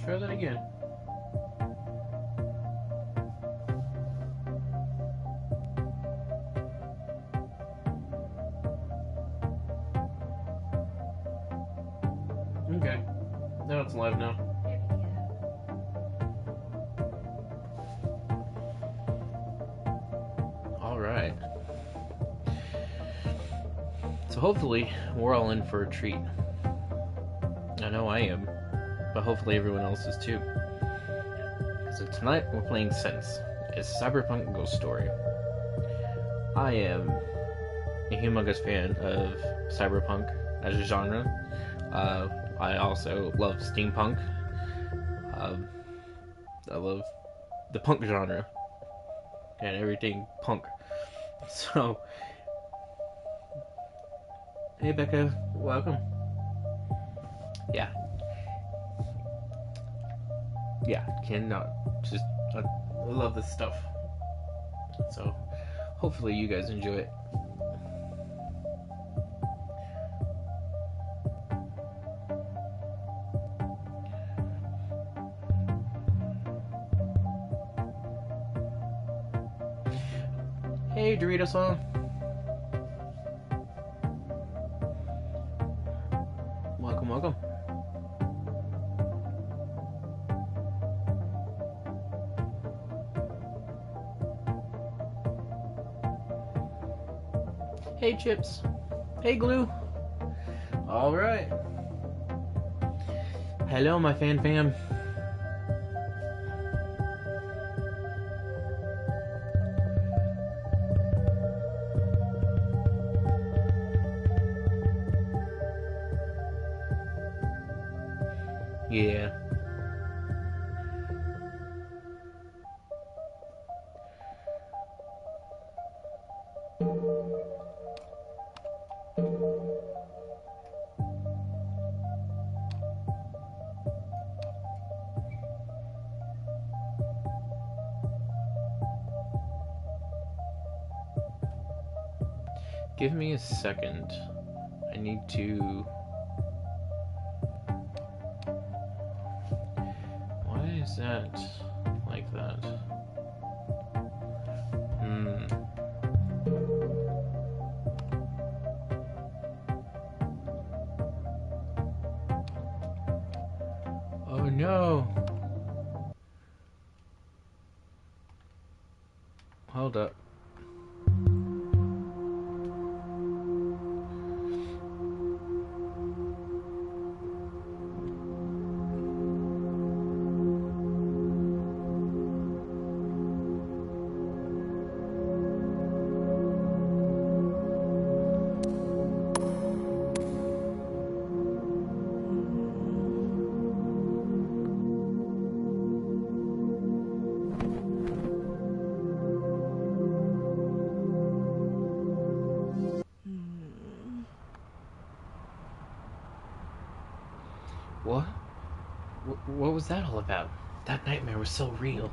try that again. Okay. Now it's live now. Alright. So hopefully we're all in for a treat. I know I am, but hopefully everyone else is too. So tonight we're playing Sense, a cyberpunk ghost story. I am a humongous fan of cyberpunk as a genre. I also love steampunk. I love the punk genre and everything punk. So, hey Becca, welcome. Yeah, cannot just I love this stuff. So, hopefully you guys enjoy it. Hey Dorito song. Welcome. Hey Chips. Hey Glue. Alright. Hello my fan fam. Yeah. Give me a second. I need to... Why is that like that? Oh no! Hold up. What? What was that all about? That nightmare was so real.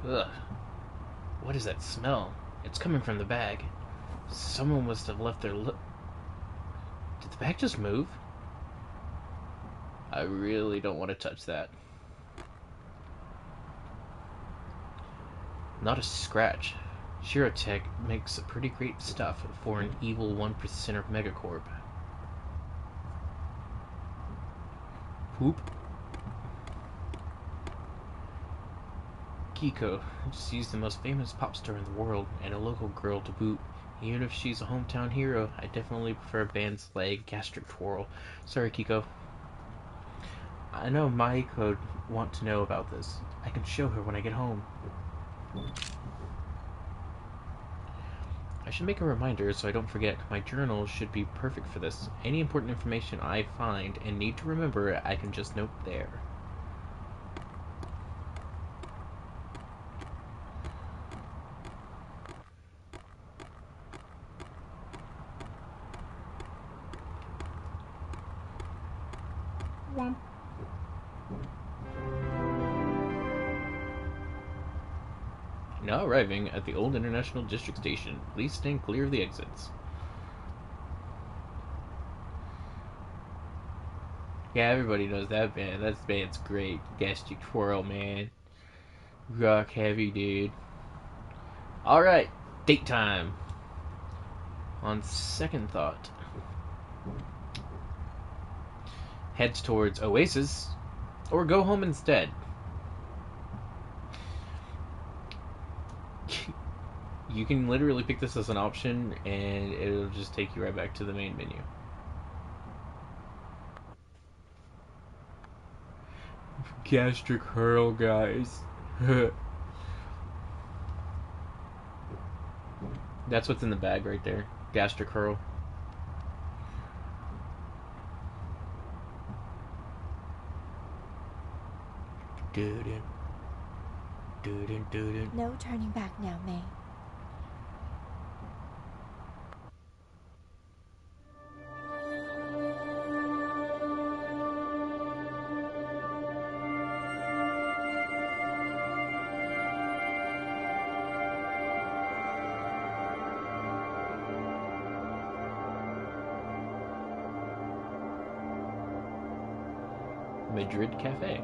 Ugh. What is that smell? It's coming from the bag. Someone must have left their Did the bag just move? I really don't want to touch that. Not a scratch. Shirotech makes pretty great stuff for an evil 1%er megacorp. Poop. Kiko, she's the most famous pop star in the world, and a local girl to boot. Even if she's a hometown hero, I definitely prefer band's leg gastric twirl. Sorry, Kiko. I know Maiko would want to know about this. I can show her when I get home. I should make a reminder so I don't forget. My journal should be perfect for this. Any important information I find and need to remember, I can just note there. Now arriving at the old International District Station. Please stand clear of the exits. Yeah, everybody knows that band. That band's great. Gastric Twirl, man. Rock heavy, dude. Alright, date time. On second thought, head towards Oasis or go home instead. You can literally pick this as an option and it'll just take you right back to the main menu. Gastric hurl, guys. That's what's in the bag right there. Gastric hurl. No turning back now, May. Madrid Cafe.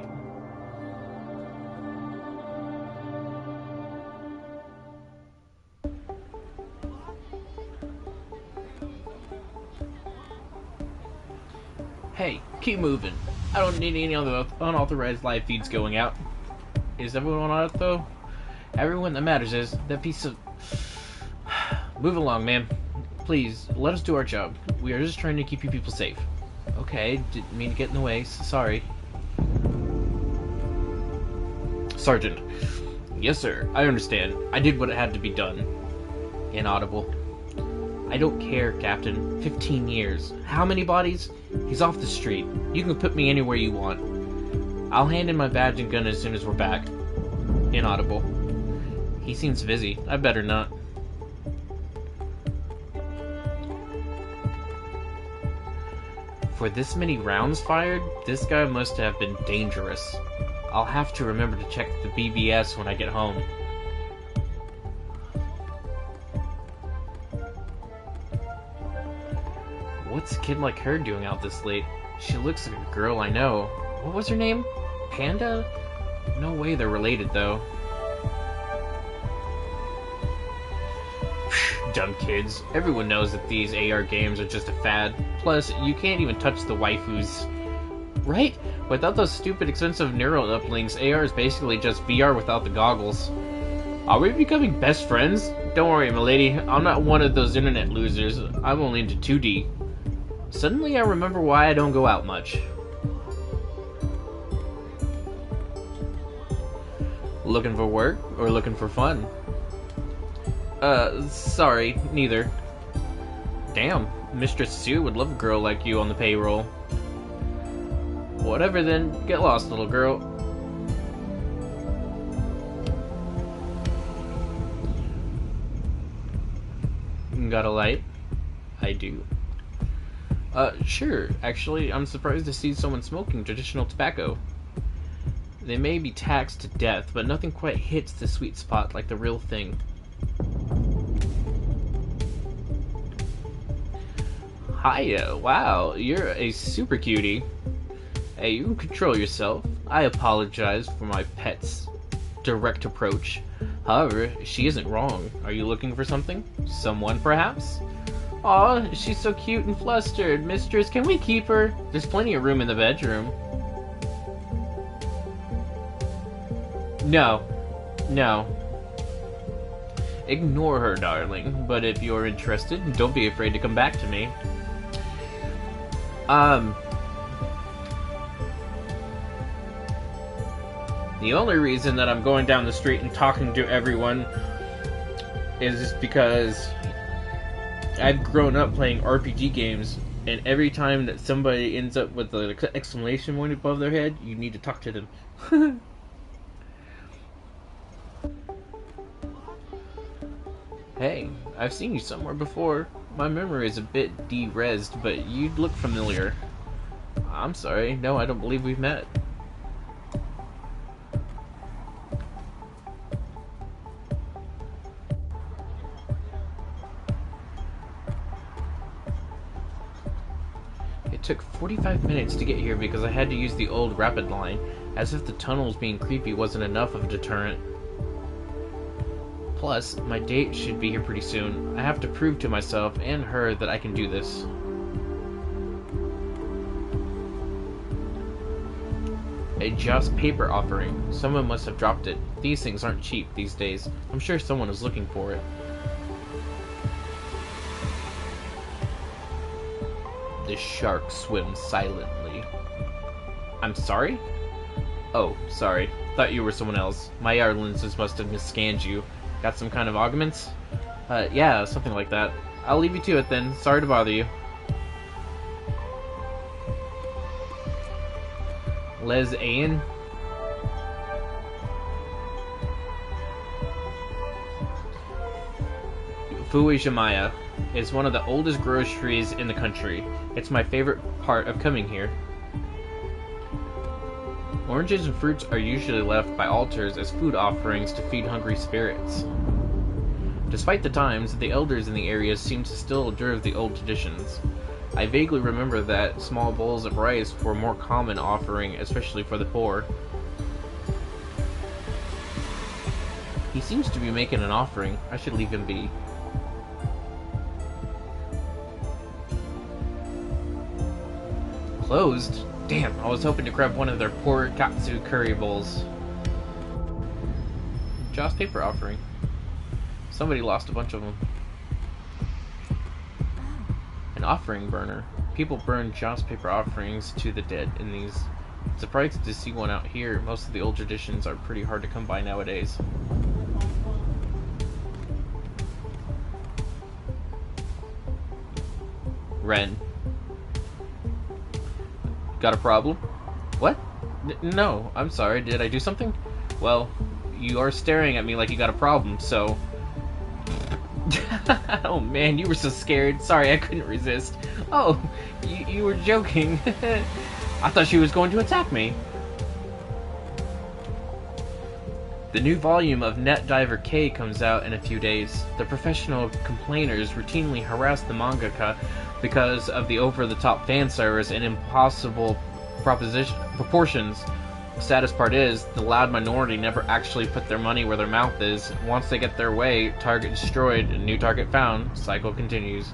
Hey, keep moving. I don't need any other unauthorized live feeds going out. Is everyone on it though? Everyone that matters is that piece of... Move along, man. Please, let us do our job. We are just trying to keep you people safe. Okay, didn't mean to get in the way. Sorry. Sergeant. Yes, sir. I understand. I did what had to be done. Inaudible. I don't care, Captain. 15 years. How many bodies? He's off the street. You can put me anywhere you want. I'll hand in my badge and gun as soon as we're back. Inaudible. He seems busy. I better not. For this many rounds fired, this guy must have been dangerous. I'll have to remember to check the BBS when I get home. What's a kid like her doing out this late? She looks like a girl I know. What was her name? Panda? No way they're related, though. Dumb kids. Everyone knows that these AR games are just a fad. Plus, you can't even touch the waifus. Right? Without those stupid expensive neural uplinks, AR is basically just VR without the goggles. Are we becoming best friends? Don't worry, milady. I'm not one of those internet losers. I'm only into 2D. Suddenly I remember why I don't go out much. Looking for work or looking for fun? Sorry, neither. Damn, Mistress Sue would love a girl like you on the payroll. Whatever then, get lost, little girl. Got a light? I do. Sure. Actually, I'm surprised to see someone smoking traditional tobacco. They may be taxed to death, but nothing quite hits the sweet spot like the real thing. Hiya, wow, you're a super cutie. Hey, you can control yourself. I apologize for my pet's direct approach. However, she isn't wrong. Are you looking for something? Someone, perhaps? Aw, she's so cute and flustered. Mistress, can we keep her? There's plenty of room in the bedroom. No. No. Ignore her, darling. But if you're interested, don't be afraid to come back to me. The only reason that I'm going down the street and talking to everyone is because I've grown up playing RPG games, and every time that somebody ends up with an exclamation point above their head, you need to talk to them. Hey, I've seen you somewhere before. My memory is a bit de-rezzed, but you look familiar. I'm sorry, no, I don't believe we've met. It took 45 minutes to get here because I had to use the old rapid line, as if the tunnels being creepy wasn't enough of a deterrent. Plus, my date should be here pretty soon. I have to prove to myself and her that I can do this. A Joss paper offering. Someone must have dropped it. These things aren't cheap these days. I'm sure someone is looking for it. The shark swims silently. I'm sorry? Oh, sorry. Thought you were someone else. My AR lenses must have misscanned you. Got some kind of augments? Yeah, something like that. I'll leave you to it then. Sorry to bother you. Les Ayan? Fuijimaya is one of the oldest groceries in the country. It's my favorite part of coming here. Oranges and fruits are usually left by altars as food offerings to feed hungry spirits. Despite the times, the elders in the area seem to still observe the old traditions. I vaguely remember that small bowls of rice were a more common offering, especially for the poor. He seems to be making an offering. I should leave him be. Closed? Damn, I was hoping to grab one of their poor katsu curry bowls. Joss paper offering. Somebody lost a bunch of them. An offering burner. People burn Joss paper offerings to the dead in these. Surprised to see one out here. Most of the old traditions are pretty hard to come by nowadays. Ren. Got a problem? What? No, I'm sorry. Did I do something? Well, you are staring at me like you got a problem, so... Oh man, you were so scared. Sorry, I couldn't resist. Oh, you were joking. I thought she was going to attack me. The new volume of Net Diver K comes out in a few days. The professional complainers routinely harass the mangaka because of the over-the-top fan service and impossible proportions. The saddest part is, the loud minority never actually put their money where their mouth is. Once they get their way, target destroyed, new target found, cycle continues.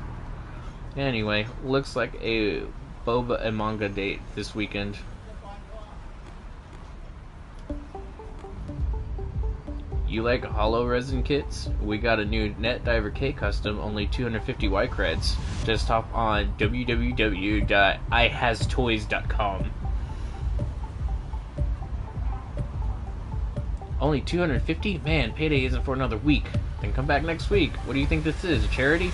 Anyway, looks like a boba and manga date this weekend. You like hollow resin kits? We got a new Net Diver K custom, only 250 Y creds. Just hop on www.ihastoys.com. Only 250? Man, payday isn't for another week. Then come back next week. What do you think this is, a charity?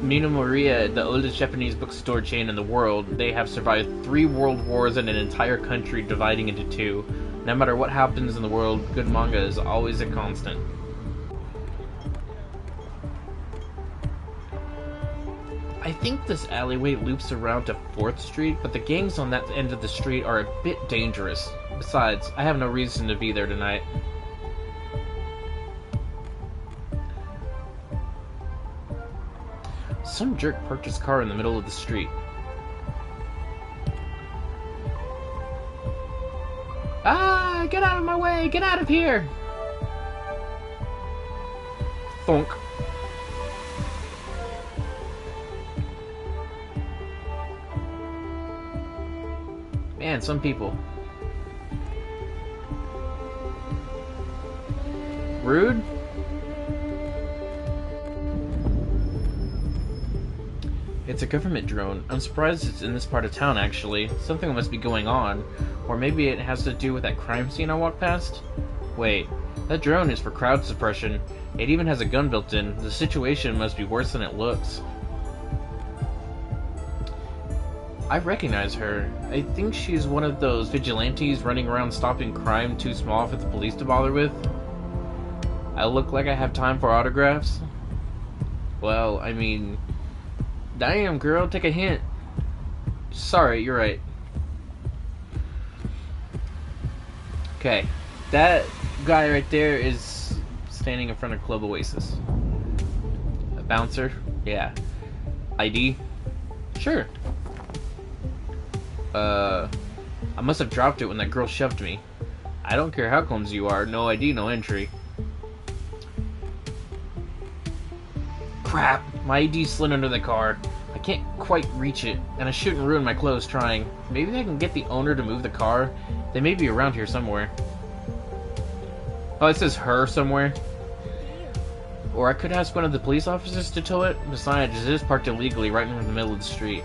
Nina Maria, the oldest Japanese bookstore chain in the world, they have survived 3 world wars and an entire country dividing into 2. No matter what happens in the world, good manga is always a constant. I think this alleyway loops around to 4th Street, but the gangs on that end of the street are a bit dangerous. Besides, I have no reason to be there tonight. Some jerk parked his car in the middle of the street. Ah! Get out of my way! Get out of here! Thunk. Man, some people. Rude? It's a government drone. I'm surprised it's in this part of town, actually. Something must be going on. Or maybe it has to do with that crime scene I walked past? Wait, that drone is for crowd suppression. It even has a gun built in. The situation must be worse than it looks. I recognize her. I think she's one of those vigilantes running around stopping crime too small for the police to bother with. I look like I have time for autographs? Well, I mean... Damn, girl, take a hint. Sorry, you're right. Okay, that guy right there is standing in front of Club Oasis. A bouncer? Yeah. ID? Sure. I must have dropped it when that girl shoved me. I don't care how clumsy you are, no ID, no entry. Crap, my ID slid under the car. I can't quite reach it, and I shouldn't ruin my clothes trying. Maybe I can get the owner to move the car? They may be around here somewhere. Oh, it says her somewhere. Or I could ask one of the police officers to tow it. Besides, it is parked illegally right in the middle of the street.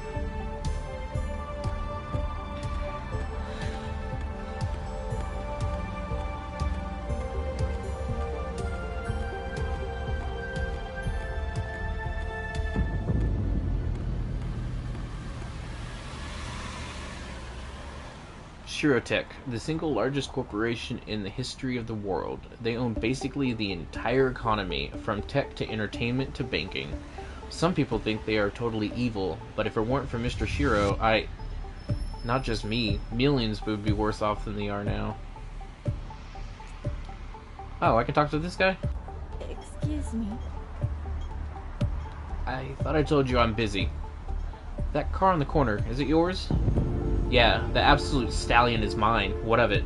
Shirotech, the single largest corporation in the history of the world. They own basically the entire economy, from tech to entertainment to banking. Some people think they are totally evil, but if it weren't for Mr. Shiro, not just me, millions would be worse off than they are now. Oh, I can talk to this guy? Excuse me. I thought I told you I'm busy. That car in the corner, is it yours? Yeah, the absolute stallion is mine. What of it?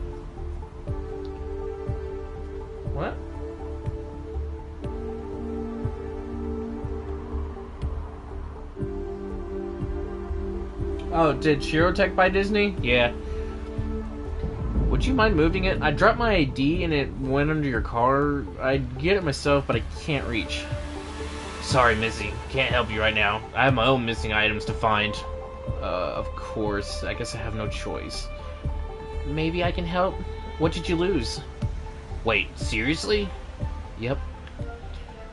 What? Oh, did Shirotech buy Disney? Yeah. Would you mind moving it? I dropped my ID and it went under your car. I'd get it myself, but I can't reach. Sorry, Missy. Can't help you right now. I have my own missing items to find. Of course. I guess I have no choice. Maybe I can help? What did you lose? Wait, seriously? Yep.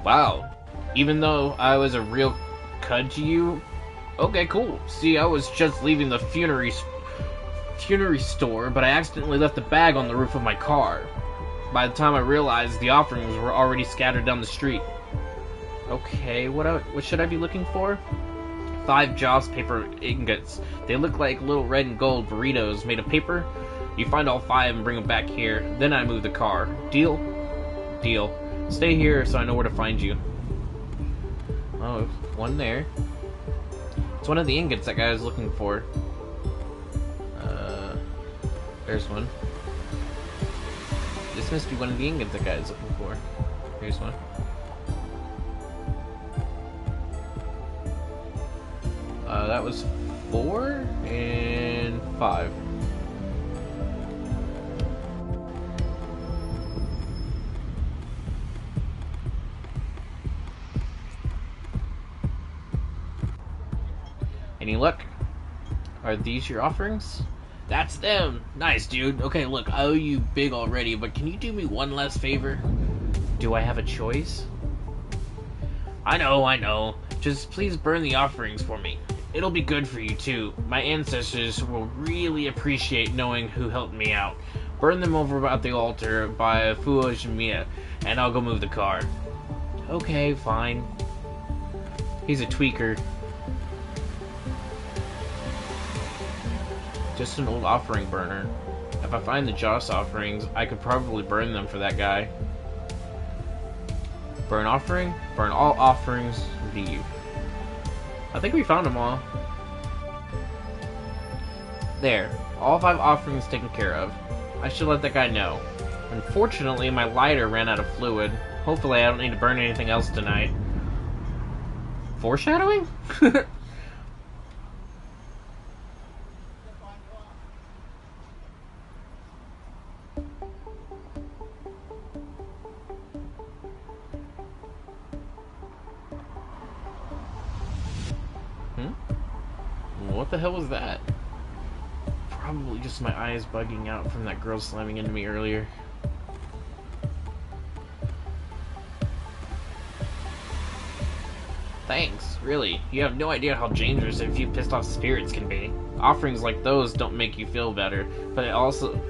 Wow. Even though I was a real cud to you? Okay, cool. See, I was just leaving the funerary store, but I accidentally left the bag on the roof of my car. By the time I realized, the offerings were already scattered down the street. Okay, what should I be looking for? 5 Joss paper ingots. They look like little red and gold burritos made of paper. You find all 5 and bring them back here. Then I move the car. Deal? Deal. Stay here so I know where to find you. Oh, one there. It's one of the ingots that guy was looking for. There's one. This must be one of the ingots that guy is looking for. Here's one. That was 4 and 5. Any luck? Are these your offerings? That's them! Nice, dude. Okay, look, I owe you big already, but can you do me one last favor? Do I have a choice? I know. Just please burn the offerings for me. It'll be good for you, too. My ancestors will really appreciate knowing who helped me out. Burn them over at the altar by Fuoshimiya, and I'll go move the car. Okay, fine. He's a tweaker. Just an old offering burner. If I find the Joss offerings, I could probably burn them for that guy. Burn offering? Burn all offerings, leave. I think we found them all. There. All 5 offerings taken care of. I should let that guy know. Unfortunately, my lighter ran out of fluid. Hopefully I don't need to burn anything else tonight. Foreshadowing? What the hell was that? Probably just my eyes bugging out from that girl slamming into me earlier. Thanks, really. You have no idea how dangerous a few pissed off spirits can be. Offerings like those don't make you feel better, but it also...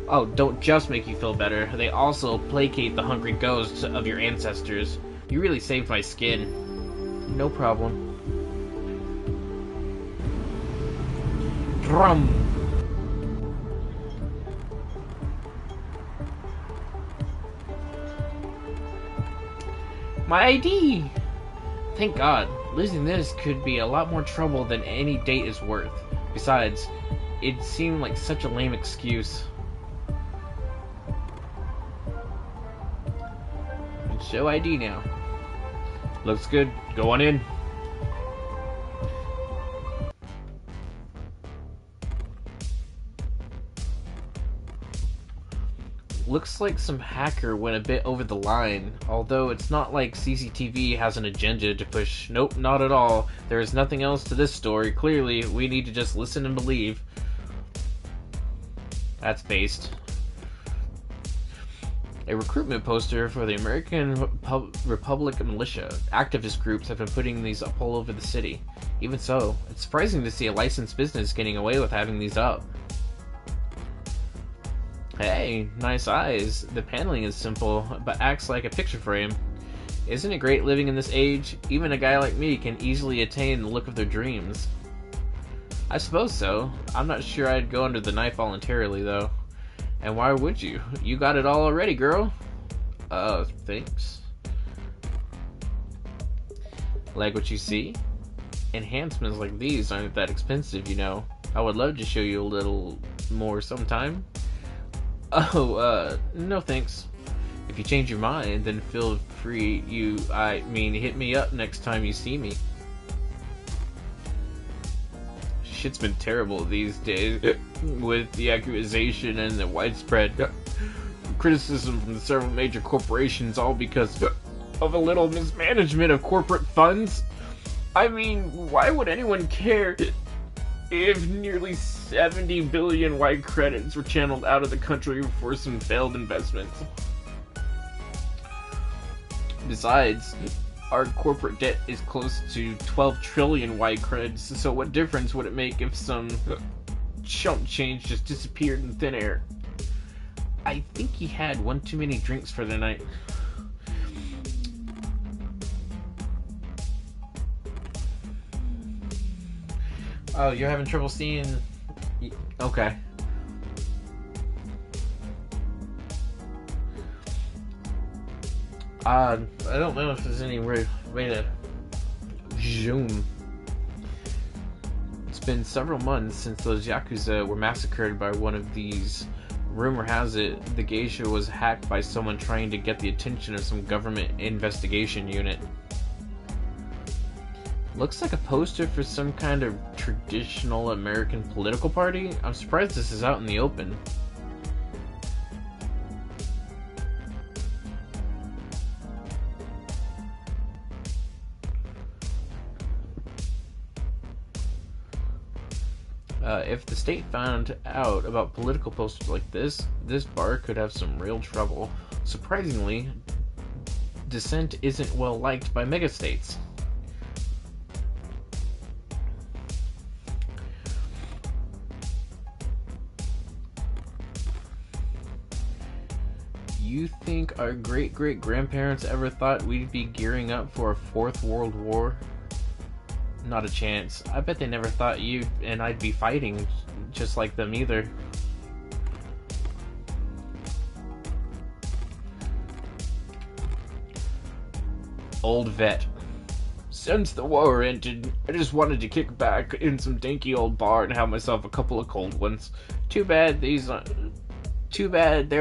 Oh, don't just make you feel better. They also placate the hungry ghosts of your ancestors. You really saved my skin. No problem. Drum. My ID! Thank God. Losing this could be a lot more trouble than any date is worth. Besides, it seemed like such a lame excuse. Show ID now. Looks good. Go on in. Looks like some hacker went a bit over the line, although it's not like CCTV has an agenda to push. Nope, not at all. There is nothing else to this story. Clearly, we need to just listen and believe. That's based. A recruitment poster for the American Republic Militia. Activist groups have been putting these up all over the city. Even so, it's surprising to see a licensed business getting away with having these up. Hey, nice eyes. The paneling is simple, but acts like a picture frame. Isn't it great living in this age? Even a guy like me can easily attain the look of their dreams. I suppose so. I'm not sure I'd go under the knife voluntarily, though. And why would you? You got it all already, girl. Thanks. Like what you see? Enhancements like these aren't that expensive, you know. I would love to show you a little more sometime. No thanks. If you change your mind, then feel free. Hit me up next time you see me. Shit's been terrible these days with the accusation and the widespread criticism from the several major corporations, all because of a little mismanagement of corporate funds. I mean, why would anyone care if nearly 70 billion white credits were channeled out of the country for some failed investments? Besides, our corporate debt is close to 12 trillion white credits, so what difference would it make if some chump change just disappeared in thin air? I think he had one too many drinks for the night. Oh, you're having trouble seeing... Okay. I don't know if there's any way to zoom. It's been several months since those Yakuza were massacred by one of these. Rumor has it the geisha was hacked by someone trying to get the attention of some government investigation unit. Looks like a poster for some kind of traditional American political party. I'm surprised this is out in the open. If the state found out about political posters like this bar could have some real trouble. Surprisingly, dissent isn't well liked by megastates. You think our great-great-grandparents ever thought we'd be gearing up for a fourth world war? Not a chance. I bet they never thought you and I'd be fighting just like them either. Old vet. Since the war ended, I just wanted to kick back in some dinky old bar and have myself a couple of cold ones. Too bad there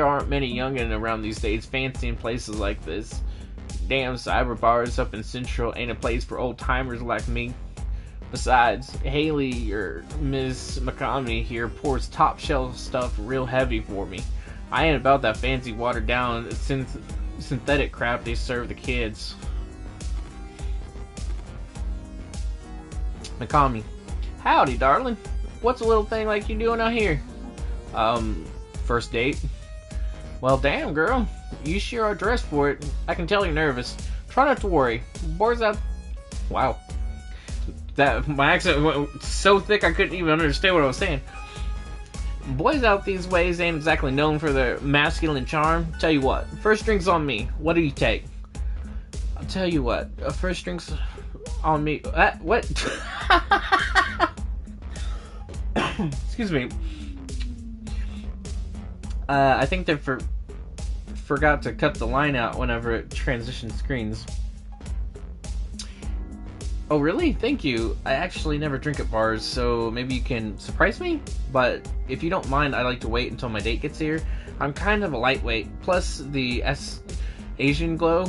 aren't many youngin' around these days fancying places like this. Damn cyber bars up in Central ain't a place for old timers like me. Besides, Haley or Miss McComney here pours top shelf stuff real heavy for me. I ain't about that fancy watered down synthetic crap they serve the kids. McComney. Howdy, darling. What's a little thing like you doing out here? First date? Well, damn, girl. You sure are dressed for it. I can tell you're nervous. Try not to worry. Boys out... Wow. My accent went so thick I couldn't even understand what I was saying. Boys out these ways ain't exactly known for their masculine charm. Tell you what, first drink's on me. What do you take? I'll tell you what, first drink's on me. What? Excuse me. I think they forgot to cut the line out whenever it transitions screens. Oh, really? Thank you. I actually never drink at bars, so maybe you can surprise me? But if you don't mind, I'd like to wait until my date gets here. I'm kind of a lightweight, plus the Asian glow.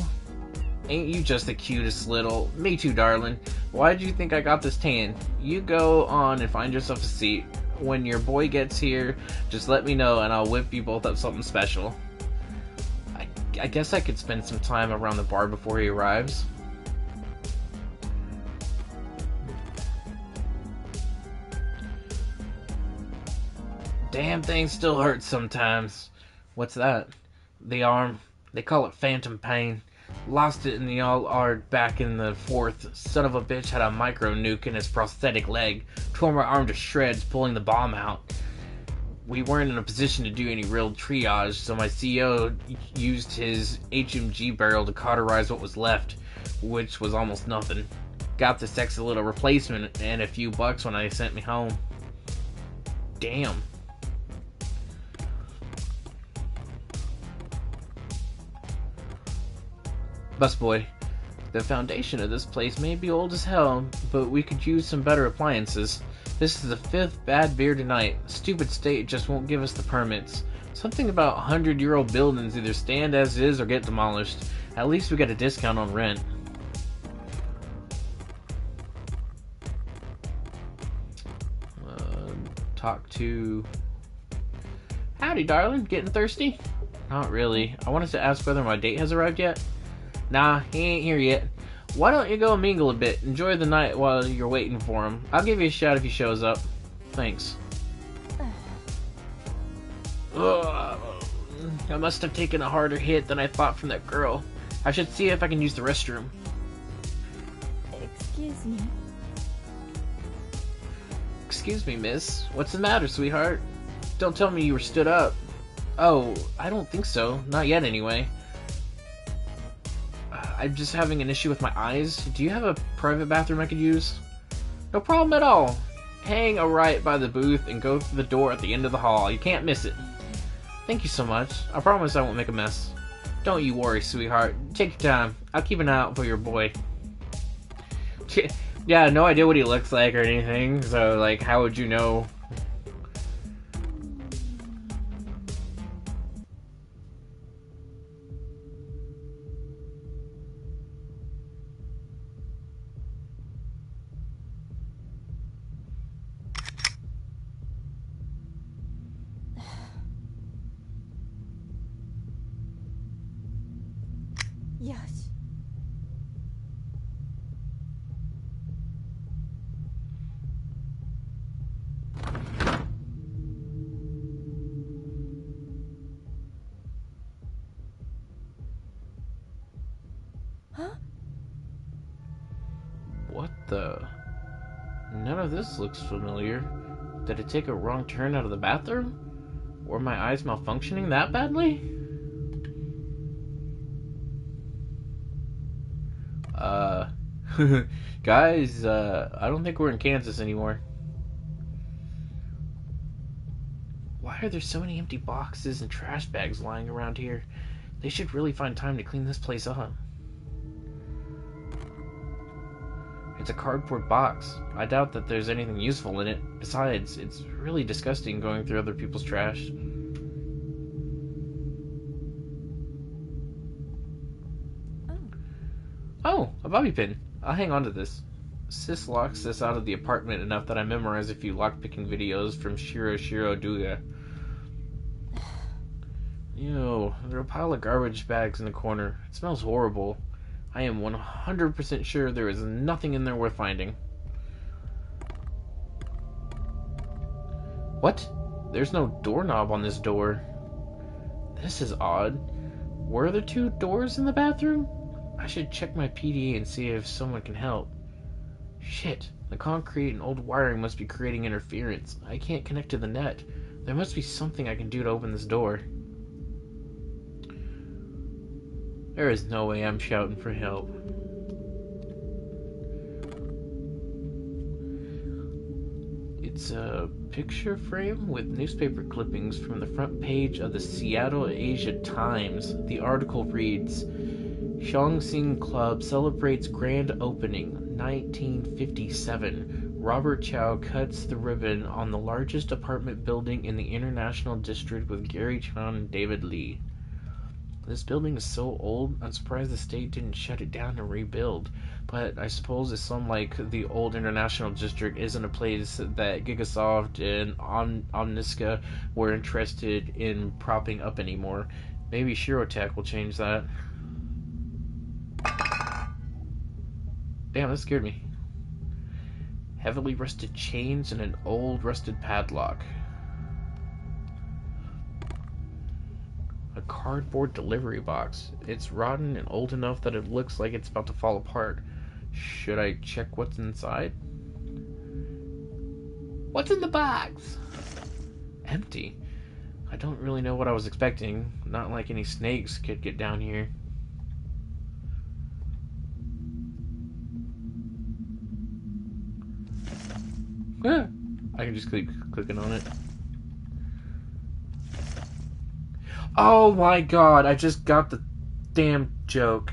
Ain't you just the cutest little... Me too, darling. Why do you think I got this tan? You go on and find yourself a seat. When your boy gets here, just let me know and I'll whip you both up something special. I guess I could spend some time around the bar before he arrives. Damn thing still hurts sometimes. What's that? The arm. They call it phantom pain. Lost it in the all-art back in the 4th. Son of a bitch had a micro nuke in his prosthetic leg. Tore my arm to shreds pulling the bomb out. We weren't in a position to do any real triage, so my CEO used his HMG barrel to cauterize what was left, which was almost nothing. Got the sexy little replacement and a few bucks when I sent me home. Damn. Busboy, the foundation of this place may be old as hell, but we could use some better appliances. This is the 5th bad beer tonight. Stupid state just won't give us the permits. Something about 100-year-old buildings either stand as is or get demolished. At least we get a discount on rent. Talk to... Howdy, darling. Getting thirsty? Not really. I wanted to ask whether my date has arrived yet. Nah, he ain't here yet. Why don't you go mingle a bit? Enjoy the night while you're waiting for him. I'll give you a shout if he shows up. Thanks. Ugh, I must have taken a harder hit than I thought from that girl. I should see if I can use the restroom. Excuse me. Excuse me, miss. What's the matter, sweetheart? Don't tell me you were stood up. Oh, I don't think so. Not yet, anyway. I'm just having an issue with my eyes. Do you have a private bathroom I could use? No problem at all. Hang a right by the booth and go through the door at the end of the hall. You can't miss it. Thank you so much. I promise I won't make a mess. Don't you worry, sweetheart. Take your time. I'll keep an eye out for your boy. Yeah, no idea what he looks like or anything, so, like, how would you know? Yes. Huh? What the? None of this looks familiar. Did I take a wrong turn out of the bathroom? Were my eyes malfunctioning that badly? Guys, I don't think we're in Kansas anymore. Why are there so many empty boxes and trash bags lying around here? They should really find time to clean this place up. It's a cardboard box. I doubt that there's anything useful in it. Besides, it's really disgusting going through other people's trash. Oh, a bobby pin. I'll hang on to this. Sis locks this out of the apartment enough that I memorize a few lockpicking videos from Shiro Duga. Ew, there are a pile of garbage bags in the corner. It smells horrible. I am 100% sure there is nothing in there worth finding. What? There's no doorknob on this door. This is odd. Were there 2 doors in the bathroom? I should check my PDA and see if someone can help. Shit, the concrete and old wiring must be creating interference. I can't connect to the net. There must be something I can do to open this door. There is no way I'm shouting for help. It's a picture frame with newspaper clippings from the front page of the Seattle Asia Times. The article reads, Shangsing Club celebrates grand opening, 1957. Robert Chow cuts the ribbon on the largest apartment building in the International District with Gary Chan and David Lee. This building is so old, I'm surprised the state didn't shut it down and rebuild. But I suppose it's unlike the old International District isn't a place that Gigasoft and Omniska were interested in propping up anymore. Maybe Shirotech will change that. Damn, that scared me. Heavily rusted chains and an old rusted padlock. A cardboard delivery box. It's rotten and old enough that it looks like it's about to fall apart. Should I check what's inside? What's in the box? Empty. I don't really know what I was expecting. Not like any snakes could get down here. Ah, I can just keep clicking on it. Oh my god, I just got the damn joke.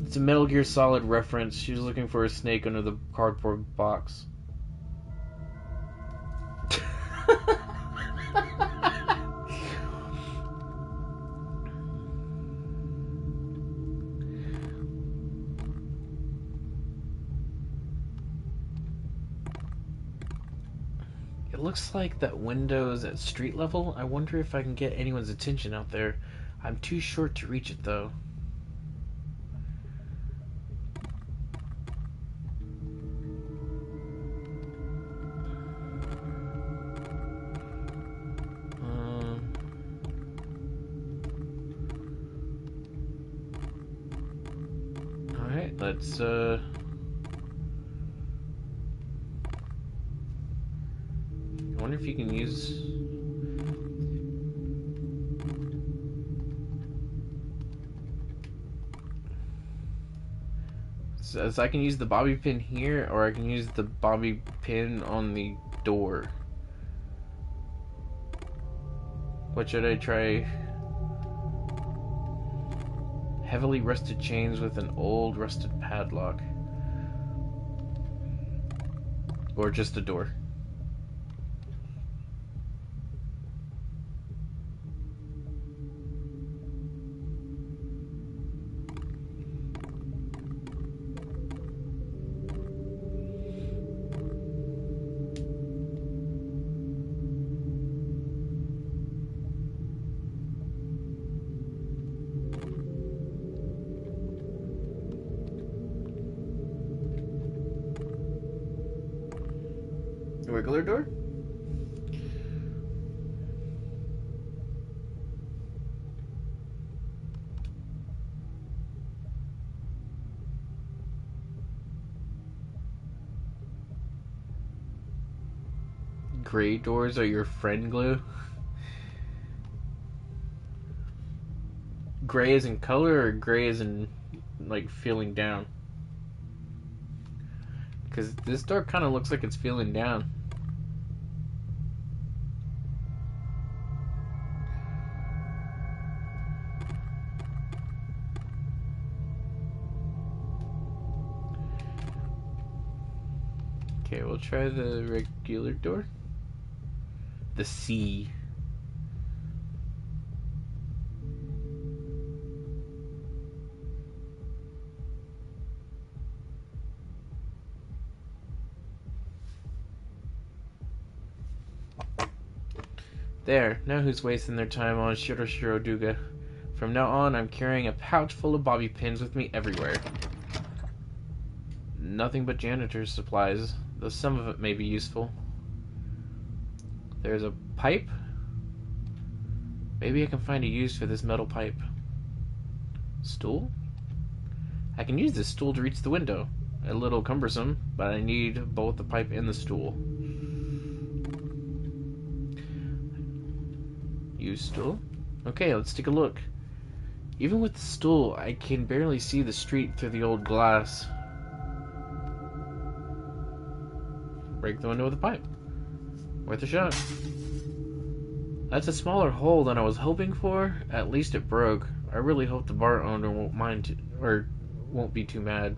It's a Metal Gear Solid reference. She was looking for a snake under the cardboard box. It looks like that window's at street level. I wonder if I can get anyone's attention out there. I'm too short to reach it though. Alright, let's I wonder if you can use... So I can use the bobby pin here, or I can use the bobby pin on the door. What should I try? Heavily rusted chains with an old rusted padlock. Or just a door. A regular door? Gray doors are your friend glue? Gray as in color or gray as in like feeling down? Because this door kind of looks like it's feeling down. Okay, we'll try the regular door. The C. There, now who's wasting their time on Shiro Duga? From now on, I'm carrying a pouch full of bobby pins with me everywhere. Nothing but janitor's supplies, though some of it may be useful. There's a pipe. Maybe I can find a use for this metal pipe. Stool? I can use this stool to reach the window. A little cumbersome, but I need both the pipe and the stool. Use stool? Okay, let's take a look. Even with the stool, I can barely see the street through the old glass. Break the window with a pipe. Worth a shot. That's a smaller hole than I was hoping for. At least it broke. I really hope the bar owner won't mind or won't be too mad.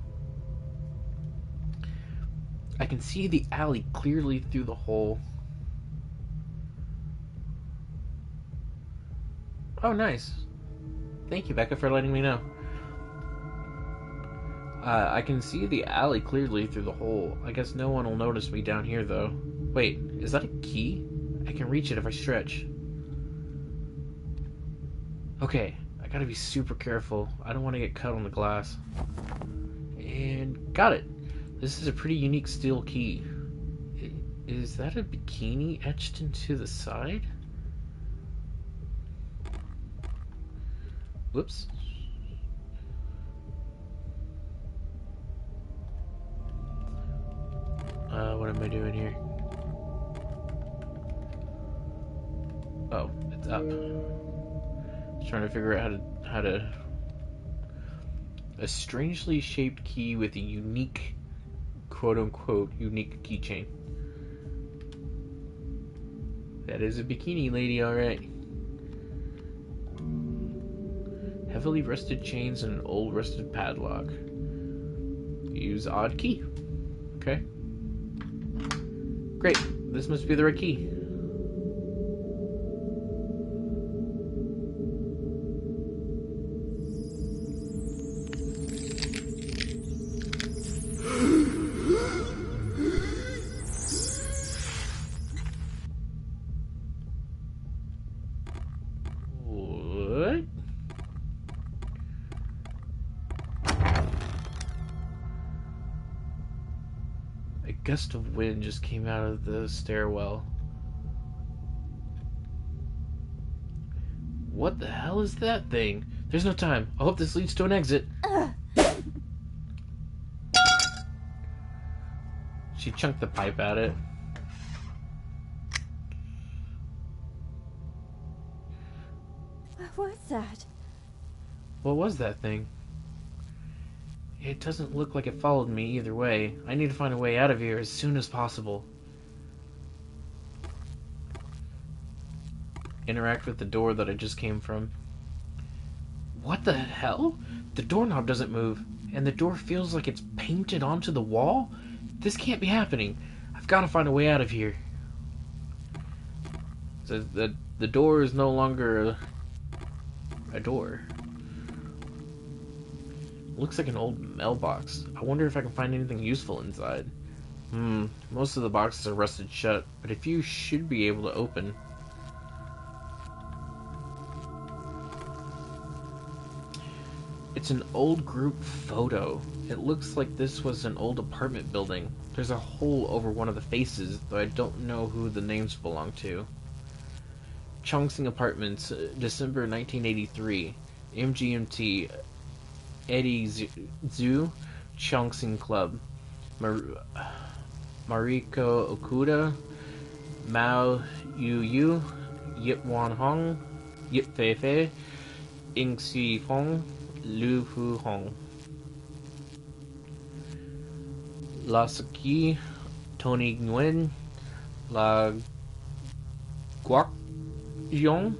I can see the alley clearly through the hole. Oh, nice. Thank you, Becca, for letting me know. I can see the alley clearly through the hole. I guess no one will notice me down here, though. Wait, is that a key? I can reach it if I stretch. Okay, I gotta be super careful. I don't want to get cut on the glass. And got it. This is a pretty unique steel key. Is that a bikini etched into the side? Whoops. What am I doing here? Oh, it's up. Just trying to figure out how to. A strangely shaped key with a unique, quote-unquote, unique keychain. That is a bikini lady, alright. Heavily rusted chains and an old rusted padlock. Use odd key. Okay. Great. This must be the right key. What? A gust of wind just came out of the stairwell. What the hell is that thing? There's no time. I hope this leads to an exit. She chunked the pipe at it. What was that? What was that thing? It doesn't look like it followed me either way. I need to find a way out of here as soon as possible. Interact with the door that I just came from. What the hell? The doorknob doesn't move, and the door feels like it's painted onto the wall? This can't be happening. I've got to find a way out of here. So the door is no longer a door. Looks like an old mailbox. I wonder if I can find anything useful inside. Most of the boxes are rusted shut, but a few should be able to open. It's an old group photo. It looks like this was an old apartment building. There's a hole over one of the faces, though I don't know who the names belong to. Chongsing Apartments, December 1983. MGMT, Eddie Zhu, Chongsing Club. Mariko Okuda, Mao Yu, Yip Wan Hong, Yip Fei Fei, Ing Si Fong, Lu Fu Hong. La Saki, Tony Nguyen, La Guak Yong,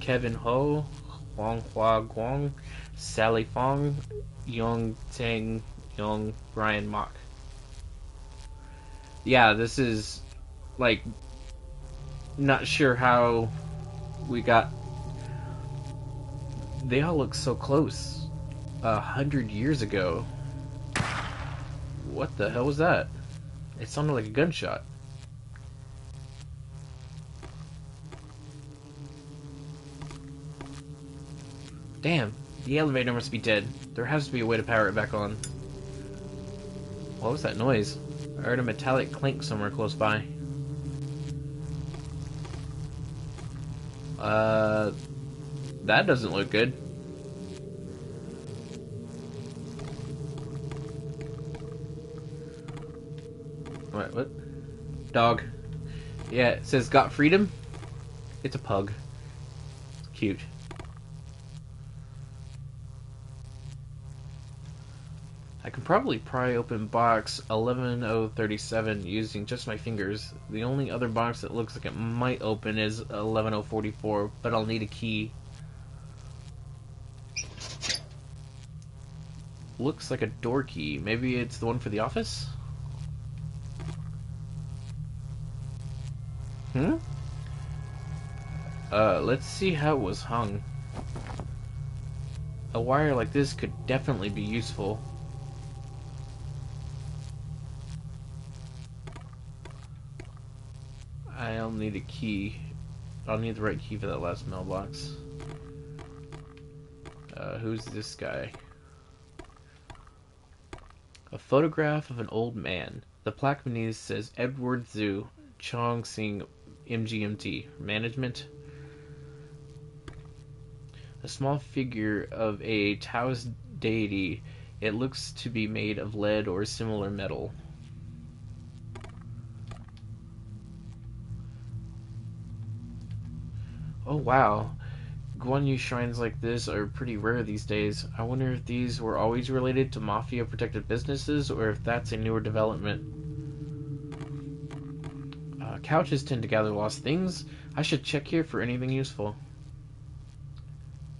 Kevin Ho, Huang Hua Guang, Sally Fong, Yong Teng Yong, Brian Mock. Yeah, this is like not sure how we got. They all look so close. 100 years ago. What the hell was that? It sounded like a gunshot. Damn, the elevator must be dead. There has to be a way to power it back on. What was that noise? I heard a metallic clink somewhere close by. That doesn't look good. What? Dog. Yeah, it says got freedom. It's a pug. It's cute. can probably pry open box 11037 using just my fingers. The only other box that looks like it might open is 11044, but I'll need a key. Looks like a door key. Maybe it's the one for the office? Let's see how it was hung. A wire like this could definitely be useful. I'll need a key. I'll need the right key for that last mailbox. Who's this guy? A photograph of an old man. The plaque beneath says Edward Zhu, Chong Sing, MGMT, Management. A small figure of a Taoist deity. It looks to be made of lead or similar metal. Oh wow, Guan Yu shrines like this are pretty rare these days. I wonder if these were always related to mafia-protected businesses, or if that's a newer development. Couches tend to gather lost things. I should check here for anything useful.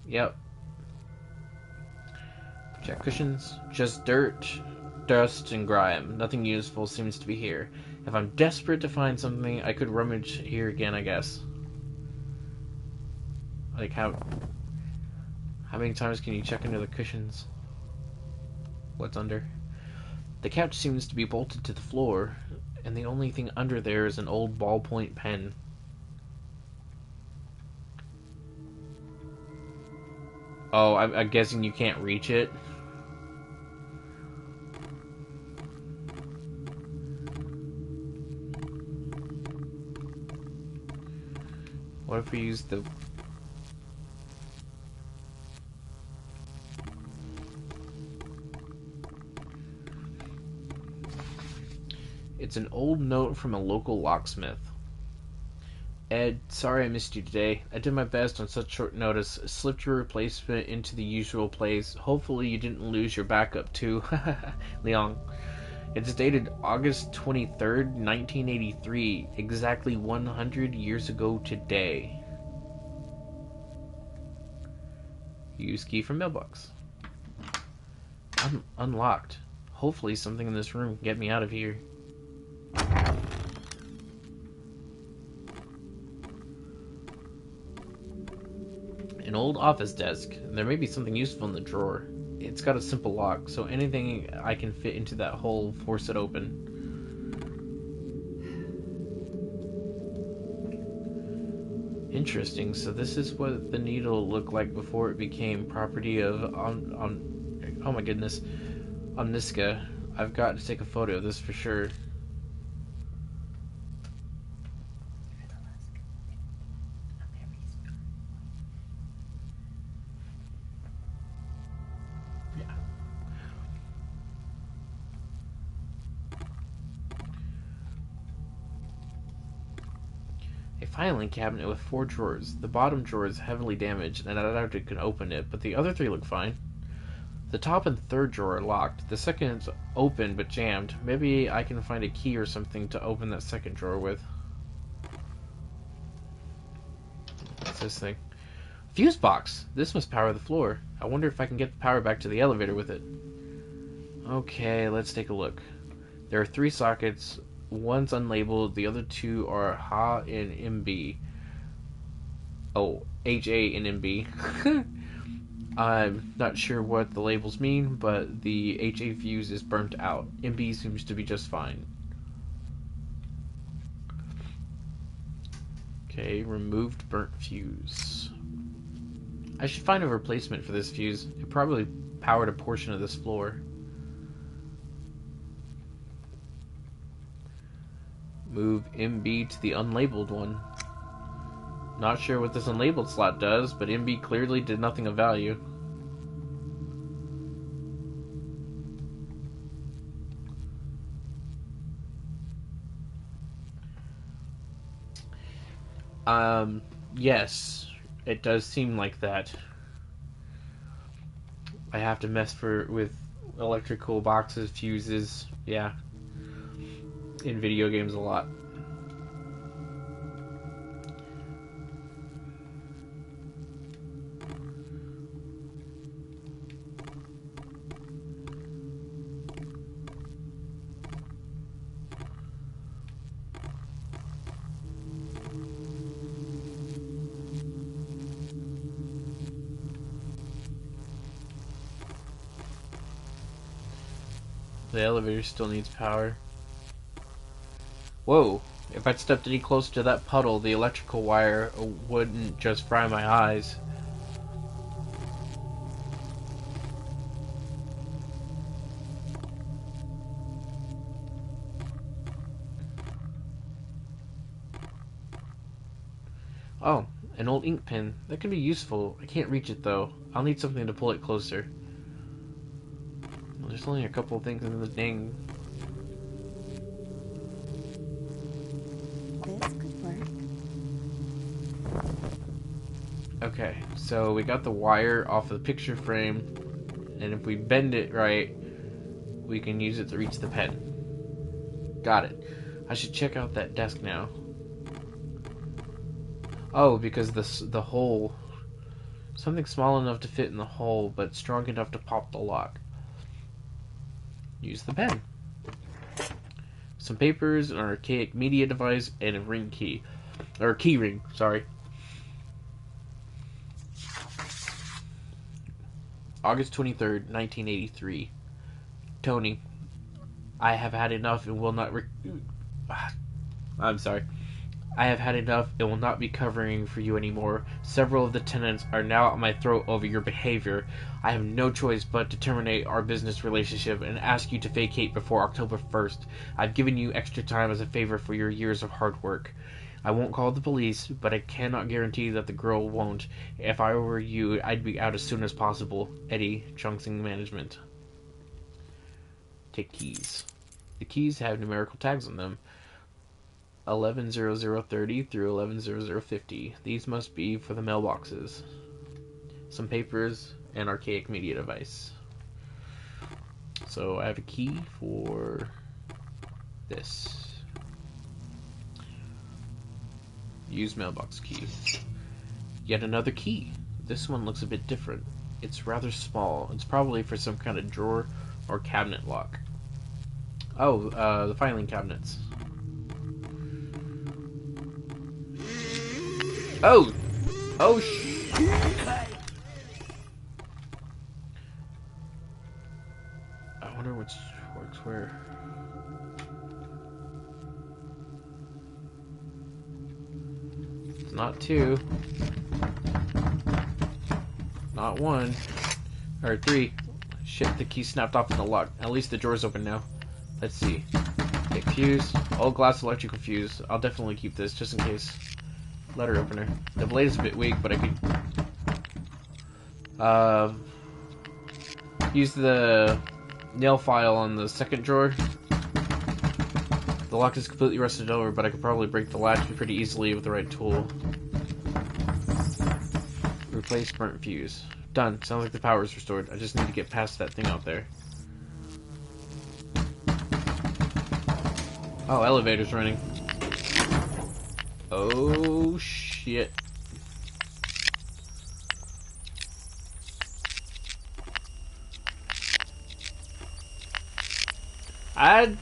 Yep. Check cushions. Just dirt, dust, and grime. Nothing useful seems to be here. If I'm desperate to find something, I could rummage here again, I guess. Like, how many times can you check under the cushions? What's under? The couch seems to be bolted to the floor, and the only thing under there is an old ballpoint pen. Oh, I'm guessing you can't reach it. What if we use the... It's an old note from a local locksmith. Ed, sorry I missed you today. I did my best on such short notice. Slipped your replacement into the usual place. Hopefully you didn't lose your backup too. Leon. It's dated August 23rd, 1983. Exactly 100 years ago today. Use key from mailbox. Unlocked. Hopefully something in this room can get me out of here. An old office desk. There may be something useful in the drawer. It's got a simple lock, so anything I can fit into that hole force it open. Interesting. So this is what the needle looked like before it became property of oh my goodness, Omniska. I've got to take a photo of this for sure. Filing cabinet with 4 drawers. The bottom drawer is heavily damaged, and I doubt it can open it, but the other 3 look fine. The top and third drawer are locked. The second is open but jammed. Maybe I can find a key or something to open that second drawer with. What's this thing? Fuse box! This must power the floor. I wonder if I can get the power back to the elevator with it. Okay, let's take a look. There are 3 sockets. One's unlabeled, the other 2 are HA and MB. Oh, HA and MB. I'm not sure what the labels mean, but the HA fuse is burnt out. MB seems to be just fine. Okay, removed burnt fuse. I should find a replacement for this fuse. It probably powered a portion of this floor. Move MB to the unlabeled one. Not sure what this unlabeled slot does, but MB clearly did nothing of value. Yes, it does seem like that. I have to mess with electrical boxes, fuses, yeah. In video games a lot. The elevator still needs power. Whoa! If I'd stepped any closer to that puddle, the electrical wire wouldn't just fry my eyes. Oh, an old ink pen. That could be useful. I can't reach it though. I'll need something to pull it closer. Well, there's only a couple things in the dang. This could work. Okay, so we got the wire off of the picture frame, and if we bend it right, we can use it to reach the pen. Got it. I should check out that desk now. Oh, because the hole, something small enough to fit in the hole, but strong enough to pop the lock. Use the pen. Some papers, an archaic media device, and a ring key. Or key ring, sorry. August 23rd, 1983. Tony, I have had enough and will not I'm sorry. I have had enough and will not be covering for you anymore. Several of the tenants are now at my throat over your behavior. I have no choice but to terminate our business relationship and ask you to vacate before October 1st. I've given you extra time as a favor for your years of hard work. I won't call the police, but I cannot guarantee that the girl won't. If I were you, I'd be out as soon as possible. Eddie, Chungsing Management. Take keys. The keys have numerical tags on them. 110030 through 110050. These must be for the mailboxes. Some papers, and archaic media device. So I have a key for this. Use mailbox key. Yet another key. This one looks a bit different. It's rather small. It's probably for some kind of drawer or cabinet lock. Oh, the filing cabinets. Oh! Oh, I wonder which works where. It's not two. Not one. Or three. Shit, the key snapped off in the lock. At least the door's open now. Let's see. Okay, fuse. All glass electrical fuse. I'll definitely keep this just in case. Letter opener. The blade is a bit weak, but I could use the nail file on the second drawer. The lock is completely rusted over, but I could probably break the latch pretty easily with the right tool. Replace burnt fuse. Done. Sounds like the power is restored. I just need to get past that thing out there. Oh, elevator's running. Oh, shit.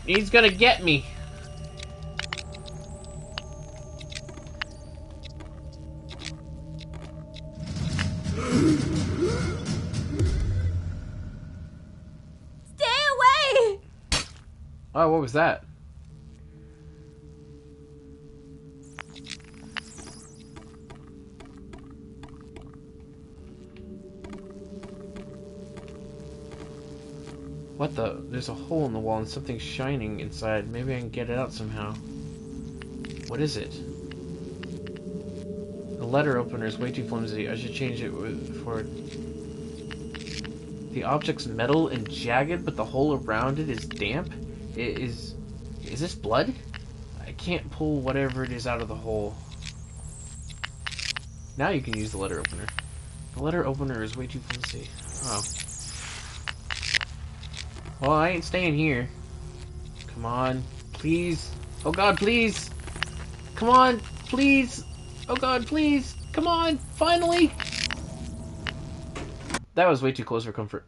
He's gonna get me. Stay away! Oh, what was that? What the? There's a hole in the wall and something shining inside. Maybe I can get it out somehow. What is it? The letter opener is way too flimsy. I should change it for... The object's metal and jagged, but the hole around it is damp? Is this blood? I can't pull whatever it is out of the hole. Now you can use the letter opener. The letter opener is way too flimsy. Oh. Well, I ain't staying here. Come on. Please. Oh god, please. Come on. Please. Oh god, please. Come on. Finally. That was way too close for comfort.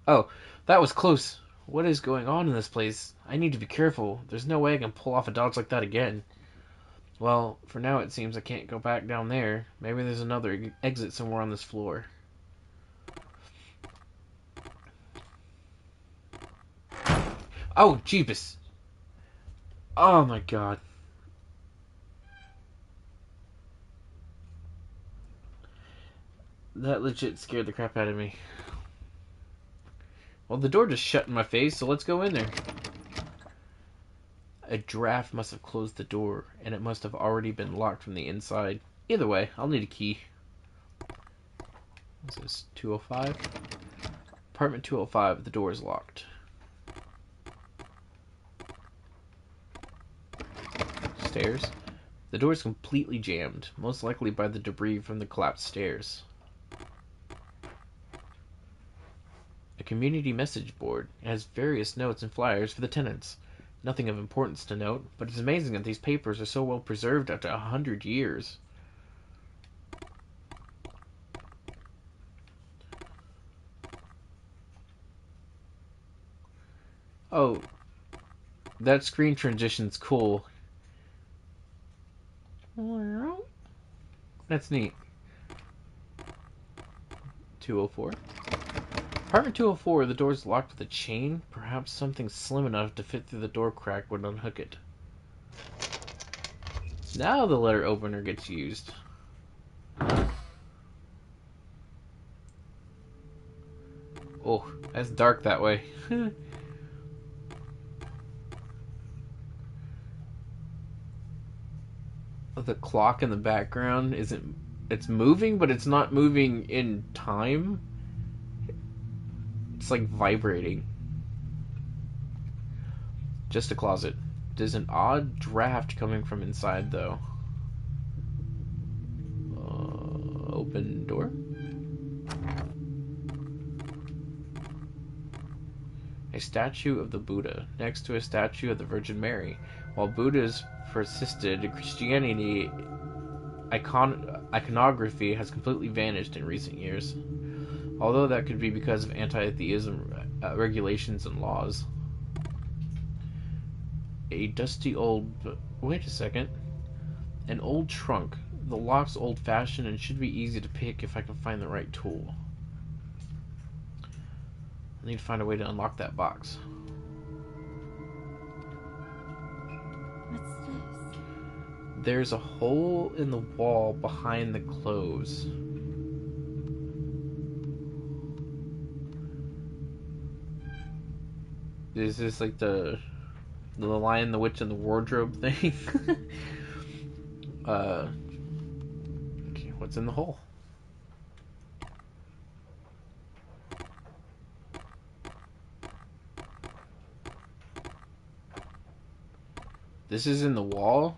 Oh, that was close. What is going on in this place? I need to be careful. There's no way I can pull off a dodge like that again. Well, for now it seems I can't go back down there. Maybe there's another exit somewhere on this floor. Oh, Jeebus! Oh my god. That legit scared the crap out of me. Well, the door just shut in my face, so let's go in there. A draft must have closed the door, and it must have already been locked from the inside. Either way, I'll need a key. This is 205. Apartment 205, the door is locked. Stairs. The door is completely jammed, most likely by the debris from the collapsed stairs. A community message board. It has various notes and flyers for the tenants. Nothing of importance to note, but it's amazing that these papers are so well preserved after 100 years. Oh, that screen transition's cool. That's neat. 204. Apartment 204, the door's locked with a chain. Perhaps something slim enough to fit through the door crack would unhook it. Now the letter opener gets used. Oh, that's dark that way. The clock in the background isn't... It's moving, but it's not moving in time. It's like vibrating. Just a closet. There's an odd draft coming from inside, though. Open door. A statue of the Buddha next to a statue of the Virgin Mary. While Buddha's persisted, Christianity iconography has completely vanished in recent years. Although that could be because of anti-theism regulations and laws. A dusty old... Wait a second. An old trunk. The lock's old-fashioned and should be easy to pick if I can find the right tool. I need to find a way to unlock that box. What's this? There's a hole in the wall behind the clothes. Is this like the Lion, the Witch, and the Wardrobe thing? Okay, what's in the hole? This is in the wall?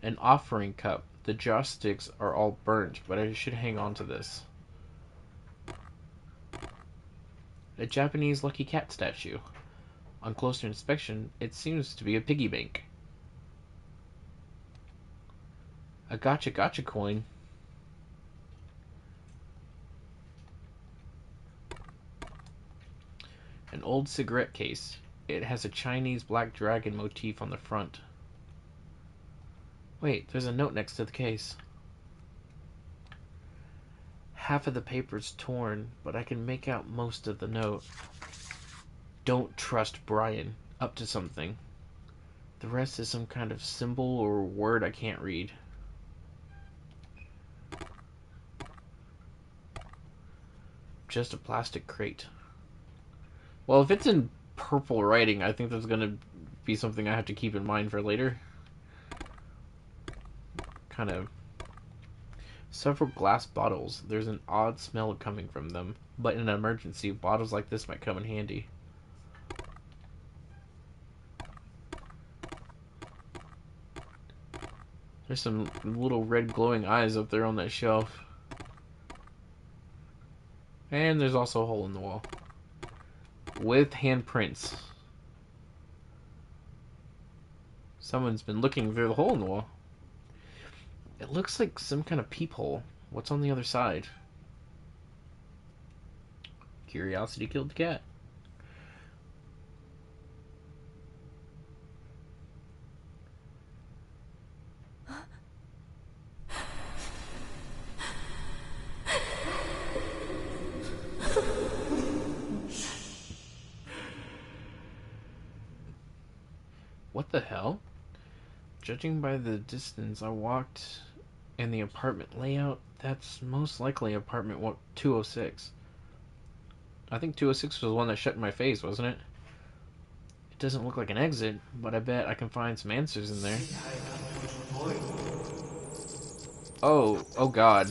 An offering cup. The joss sticks are all burnt, but I should hang on to this. A Japanese lucky cat statue. On closer inspection, it seems to be a piggy bank. A gotcha gotcha coin. An old cigarette case. It has a Chinese black dragon motif on the front. Wait, there's a note next to the case. Half of the paper's torn, but I can make out most of the note. Don't trust Brian. Up to something. The rest is some kind of symbol or word I can't read. Just a plastic crate. Well, if it's in purple writing, I think that's gonna be something I have to keep in mind for later. Kind of. Several glass bottles. There's an odd smell coming from them, but in an emergency, bottles like this might come in handy. There's some little red glowing eyes up there on that shelf. And there's also a hole in the wall. With handprints. Someone's been looking through the hole in the wall. It looks like some kind of peephole. What's on the other side? Curiosity killed the cat. What the hell? Judging by the distance I walked and the apartment layout, that's most likely apartment 206. I think 206 was the one that shut in my face, wasn't it? It doesn't look like an exit, but I bet I can find some answers in there. Oh god.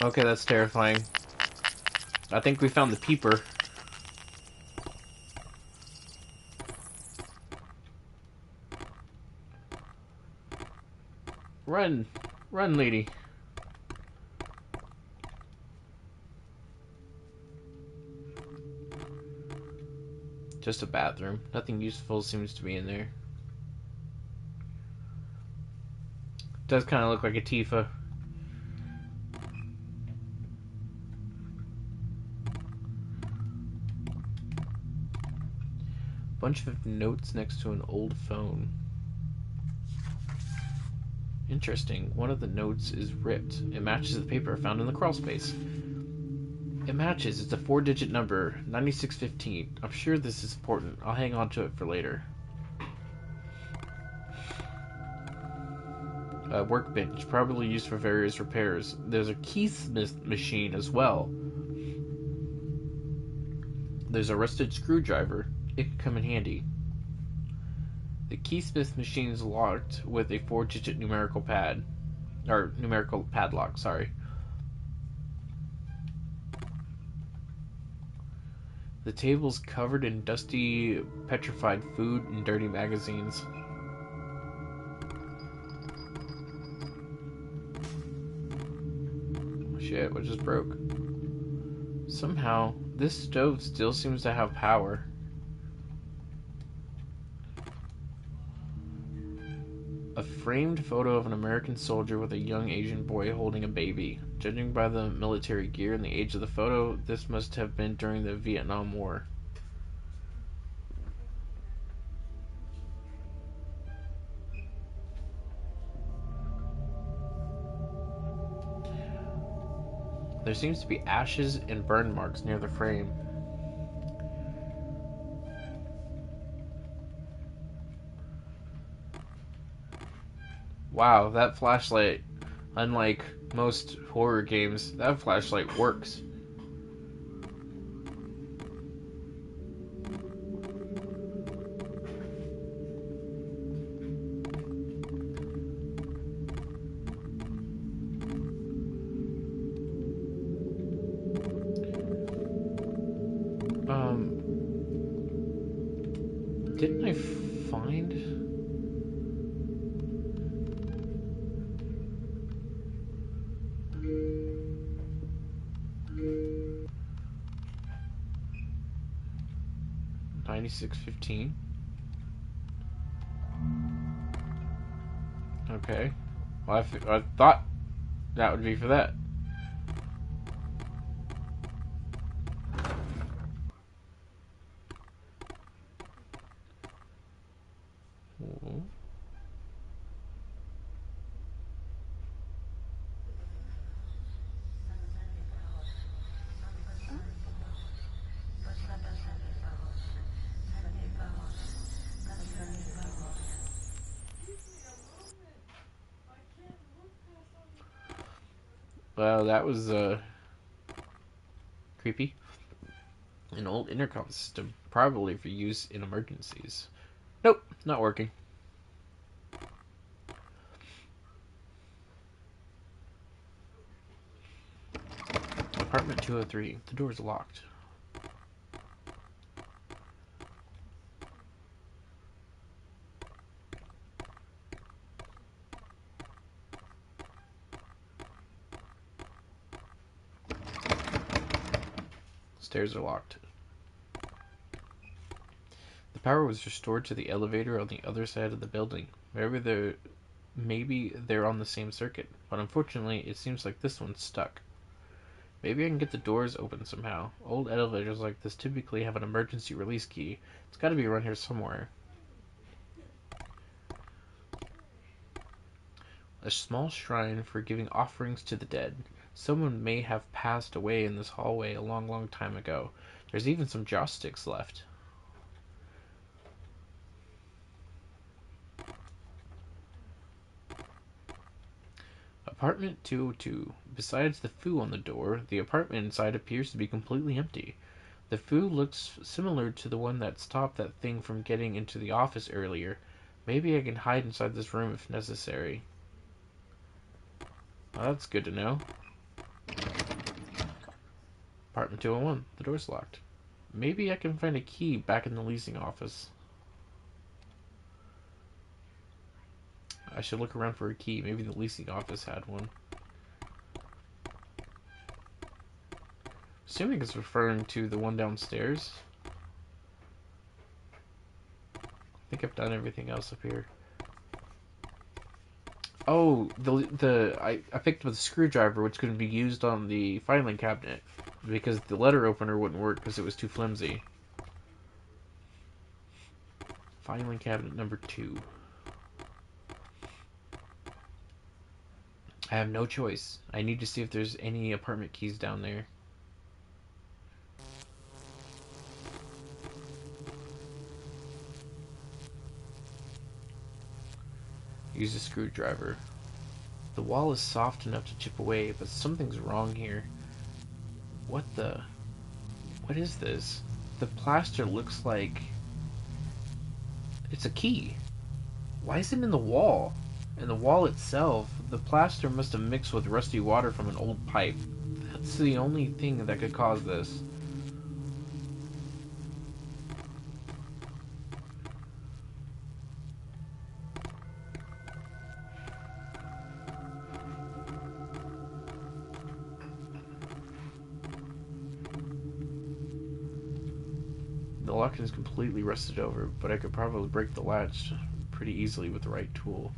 Okay, that's terrifying. I think we found the peeper. Run! Run, lady! Just a bathroom. Nothing useful seems to be in there. Does kind of look like a Tifa. Bunch of notes next to an old phone. Interesting. One of the notes is ripped. It matches the paper found in the crawl space. It matches. It's a 4-digit number, 9615. I'm sure this is important. I'll hang on to it for later. A workbench, probably used for various repairs. There's a keysmith machine as well. There's a rusted screwdriver. It could come in handy. The keysmith machine is locked with a 4-digit numerical pad. Or numerical padlock, sorry. The table's covered in dusty, petrified food and dirty magazines. Shit, what just broke? Somehow, this stove still seems to have power. A framed photo of an American soldier with a young Asian boy holding a baby. Judging by the military gear and the age of the photo, this must have been during the Vietnam War. There seems to be ashes and burn marks near the frame. Wow, that flashlight, unlike most horror games, that flashlight works. Didn't I find... $96.15. Okay. Well, I thought that would be for that. Ooh. Well, that was creepy. An old intercom system, probably for use in emergencies. Nope, not working. Apartment 203. The door's locked. stairs are locked. The power was restored to the elevator on the other side of the building. Maybe they're on the same circuit, but unfortunately it seems like this one's stuck. Maybe I can get the doors open somehow. Old elevators like this typically have an emergency release key. It's gotta be around here somewhere. A small shrine for giving offerings to the dead. Someone may have passed away in this hallway a long, long time ago. There's even some joss sticks left. Apartment 202. Besides the foo on the door, the apartment inside appears to be completely empty. The foo looks similar to the one that stopped that thing from getting into the office earlier. Maybe I can hide inside this room if necessary. Well, that's good to know. Apartment 201. The door's locked. Maybe I can find a key back in the leasing office. I should look around for a key. Maybe the leasing office had one. Assuming it's referring to the one downstairs. I think I've done everything else up here. Oh, I picked up the screwdriver, which could be used on the filing cabinet, because the letter opener wouldn't work because it was too flimsy. Filing cabinet number 2. I have no choice. I need to see if there's any apartment keys down there. Use a screwdriver. The wall is soft enough to chip away, but something's wrong here. What is this? The plaster looks like it's a key. Why is it in the wall? In the wall itself, the plaster must have mixed with rusty water from an old pipe. That's the only thing that could cause this. The lock is completely rusted over, but I could probably break the latch pretty easily with the right tool.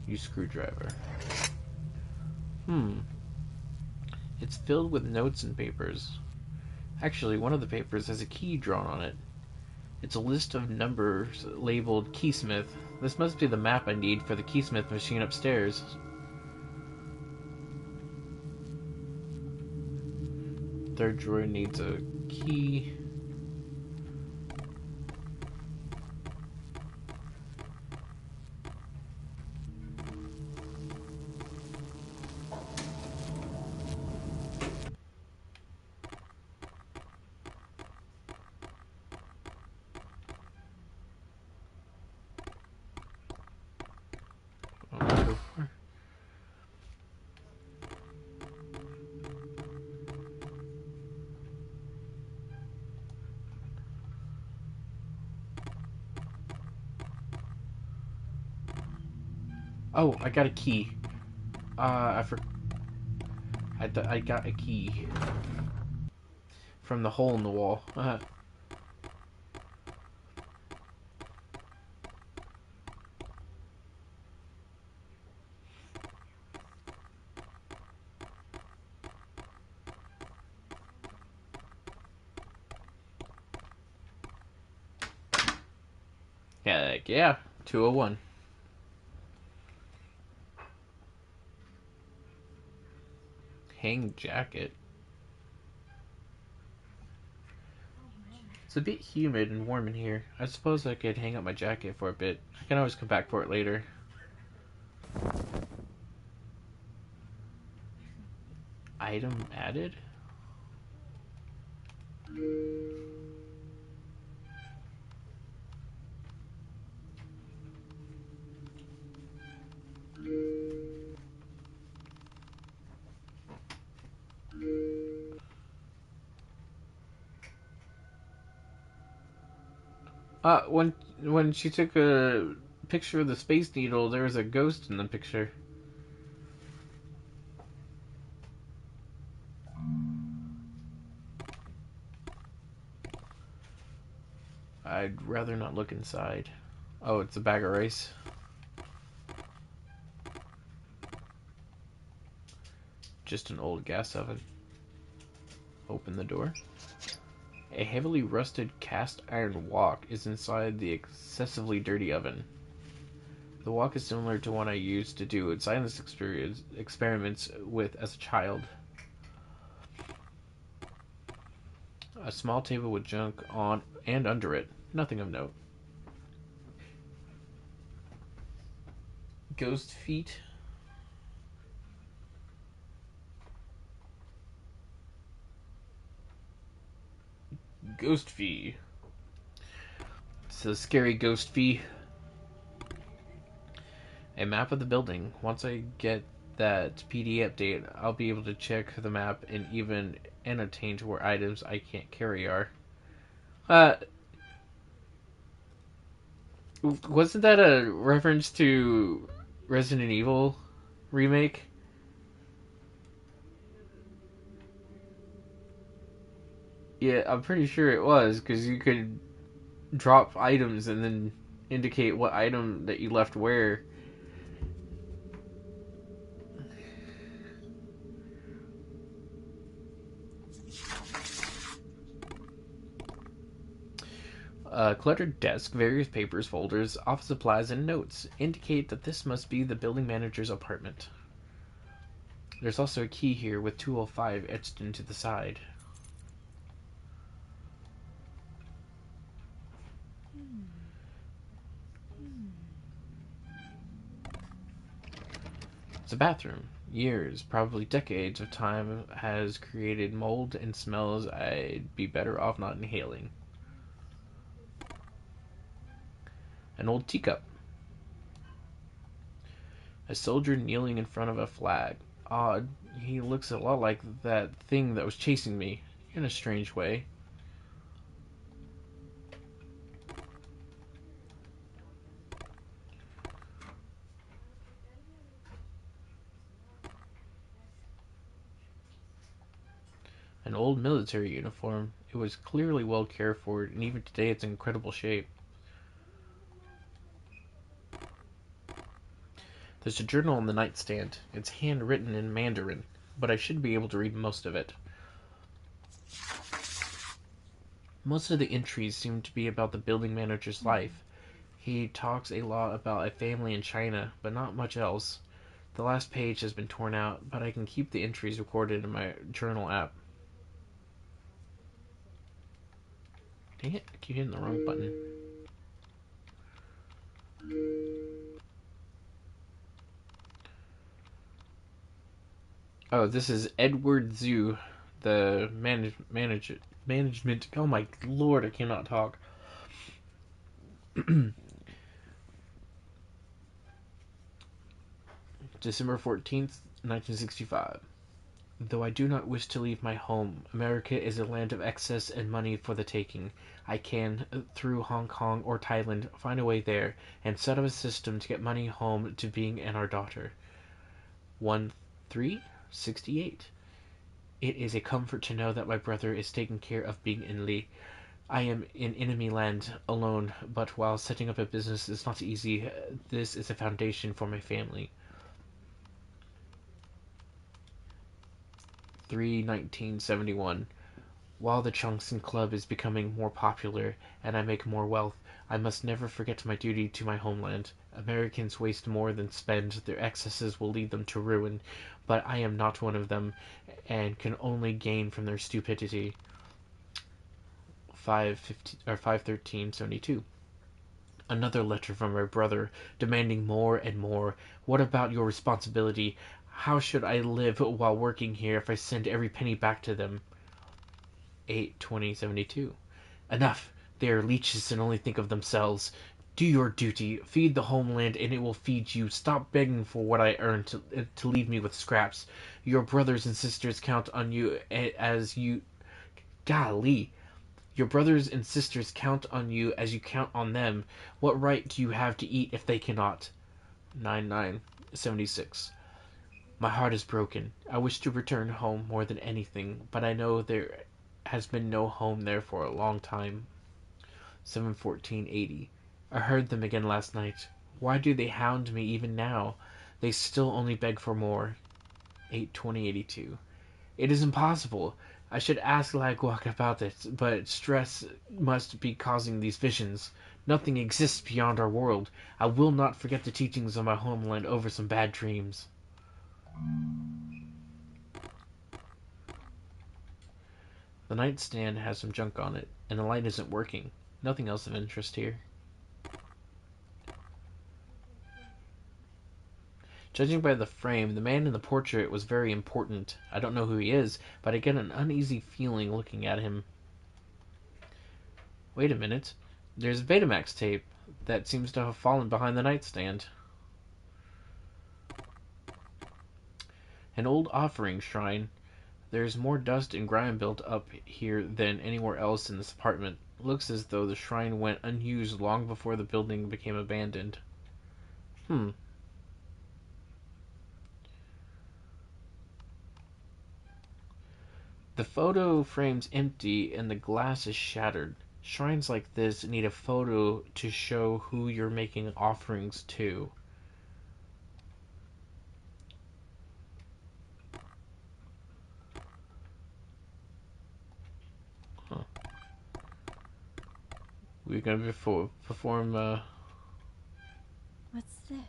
Use screwdriver. It's filled with notes and papers. Actually, one of the papers has a key drawn on it. It's a list of numbers labeled Keysmith. This must be the map I need for the Keysmith machine upstairs. Third drawer needs a key. Oh, I got a key. I got a key from the hole in the wall. Heck yeah, 201. Hang jacket. It's a bit humid and warm in here. I suppose I could hang up my jacket for a bit. I can always come back for it later. Item added? When she took a picture of the Space Needle, there was a ghost in the picture. I'd rather not look inside. Oh, it's a bag of rice. Just an old gas oven. Open the door. A heavily rusted cast iron wok is inside the excessively dirty oven. The wok is similar to one I used to do science experiments with as a child. A small table with junk on and under it. Nothing of note. Ghost feet. Ghost fee. So scary ghost fee. A map of the building. Once I get that PD update, I'll be able to check the map and even annotate where items I can't carry are. Wasn't that a reference to Resident Evil remake? Yeah, I'm pretty sure it was, because you could drop items and then indicate what item that you left where. A cluttered desk, various papers, folders, office supplies, and notes indicate that this must be the building manager's apartment. There's also a key here with 205 etched into the side. It's a bathroom. Years, probably decades of time has created mold and smells I'd be better off not inhaling. An old teacup. A soldier kneeling in front of a flag. Odd. He looks a lot like that thing that was chasing me, in a strange way. An old military uniform. It was clearly well cared for, and even today it's in incredible shape. There's a journal on the nightstand. It's handwritten in Mandarin, but I should be able to read most of it. Most of the entries seem to be about the building manager's life. He talks a lot about a family in China, but not much else. The last page has been torn out, but I can keep the entries recorded in my journal app. Dang it, I keep hitting the wrong button. Oh, this is Edward Zhu, the management. Oh my lord, I cannot talk. December 14th, 1965. Though I do not wish to leave my home, America is a land of excess and money for the taking. I can, through Hong Kong or Thailand, find a way there, and set up a system to get money home to Bing and our daughter. 1-3-68. It is a comfort to know that my brother is taking care of Bing and Lee. I am in enemy land, alone, but while setting up a business is not easy, this is a foundation for my family. 3-1971. While the Chongqing Club is becoming more popular and I make more wealth, I must never forget my duty to my homeland. Americans waste more than spend. Their excesses will lead them to ruin, but I am not one of them and can only gain from their stupidity. 5-13-72. Another letter from my brother, demanding more and more. What about your responsibility? How should I live while working here if I send every penny back to them? 8-20-72. Enough! They are leeches and only think of themselves. Do your duty. Feed the homeland and it will feed you. Stop begging for what I earn to leave me with scraps. Your brothers and sisters count on you as you... Golly! Your brothers and sisters count on you as you count on them. What right do you have to eat if they cannot? 9-9-76. My heart is broken. I wish to return home more than anything, but I know there has been no home there for a long time. 7:14:80. I heard them again last night. Why do they hound me even now? They still only beg for more. 8:20:82. It is impossible. I should ask Lagwak about it, but stress must be causing these visions. Nothing exists beyond our world. I will not forget the teachings of my homeland over some bad dreams. The nightstand has some junk on it, and the light isn't working. Nothing else of interest here. Judging by the frame, the man in the portrait was very important. I don't know who he is, but I get an uneasy feeling looking at him. Wait a minute. There's Betamax tape that seems to have fallen behind the nightstand. An old offering shrine. There's more dust and grime built up here than anywhere else in this apartment. Looks as though the shrine went unused long before the building became abandoned. The photo frame's empty and the glass is shattered. Shrines like this need a photo to show who you're making offerings to. Huh. We're gonna perform What's this?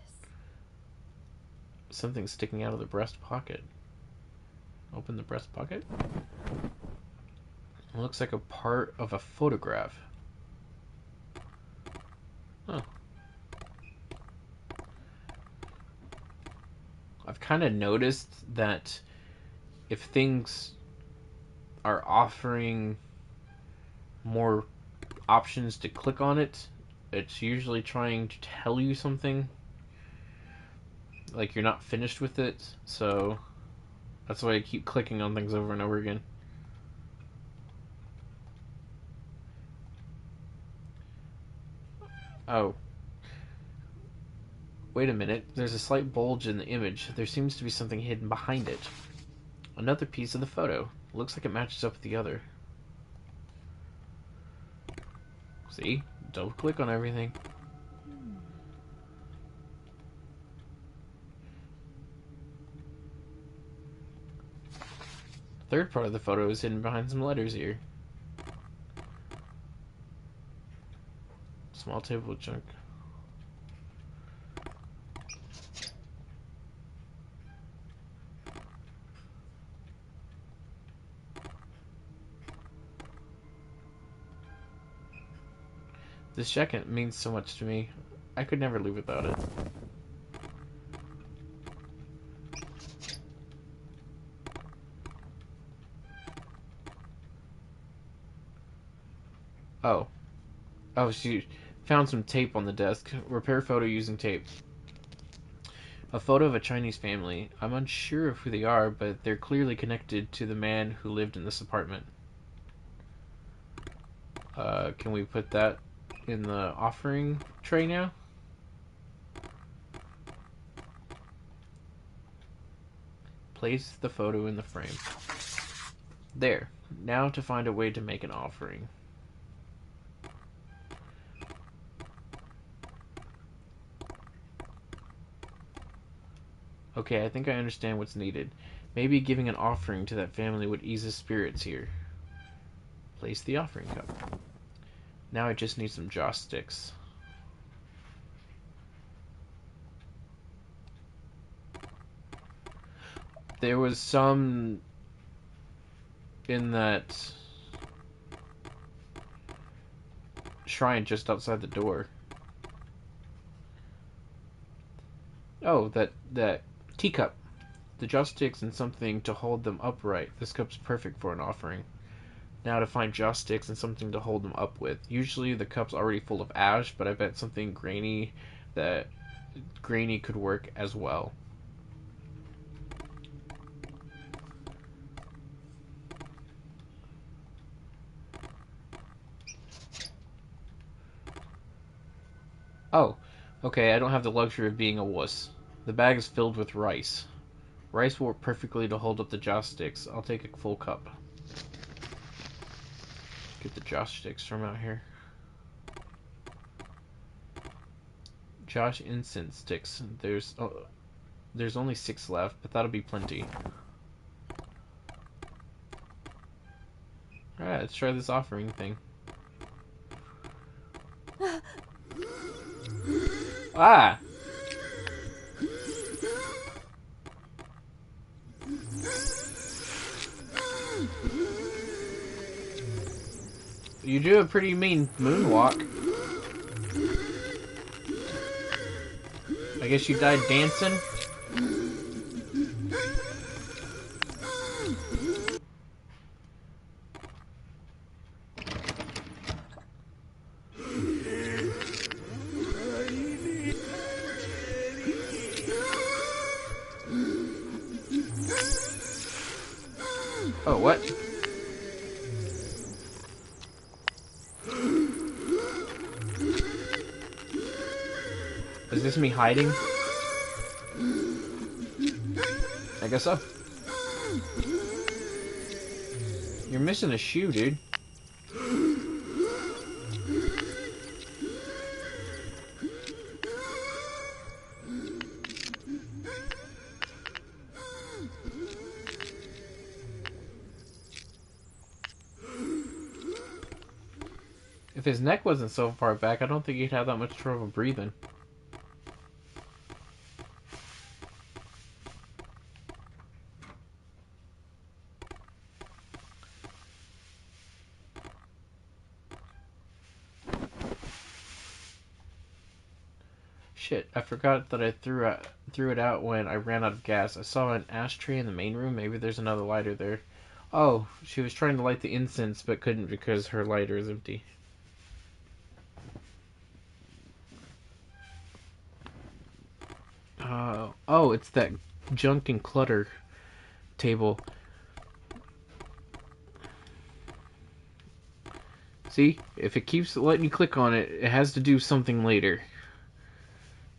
something sticking out of the breast pocket. Open the breast pocket. It looks like a part of a photograph. Huh. I've kind of noticed that if things are offering more options to click on it, it's usually trying to tell you something. Like you're not finished with it, so that's why I keep clicking on things over and over again. Oh. Wait a minute, there's a slight bulge in the image. There seems to be something hidden behind it. Another piece of the photo. Looks like it matches up with the other. See? Double click on everything. The third part of the photo is hidden behind some letters here. Small table with junk. This jacket means so much to me. I could never live without it. Oh. Oh, she found some tape on the desk. Repair photo using tape. A photo of a Chinese family. I'm unsure of who they are, but they're clearly connected to the man who lived in this apartment. Can we put that in the offering tray now? Place the photo in the frame. There. Now to find a way to make an offering. Okay, I think I understand what's needed. Maybe giving an offering to that family would ease the spirits here. Place the offering cup. Now I just need some joss sticks. There was some in that shrine just outside the door. Oh, that teacup. The joss sticks and something to hold them upright. This cup's perfect for an offering. Now to find joss sticks and something to hold them up with. Usually the cup's already full of ash, but I bet something grainy could work as well. Oh, okay, I don't have the luxury of being a wuss. The bag is filled with rice. Rice will work perfectly to hold up the joss sticks. I'll take a full cup. Get the joss sticks from out here. Josh incense sticks. There's only 6 left, but that'll be plenty. Alright, let's try this offering thing. Ah! You do a pretty mean moonwalk. I guess you died dancing? Oh, what? Is this me hiding? I guess so. You're missing a shoe, dude. If his neck wasn't so far back, I don't think he'd have that much trouble breathing. Shit, I forgot that I threw it out when I ran out of gas. I saw an ashtray in the main room. Maybe there's another lighter there. Oh, she was trying to light the incense but couldn't because her lighter is empty. Oh, it's that junk and clutter table. See, if it keeps letting you click on it, it has to do something later.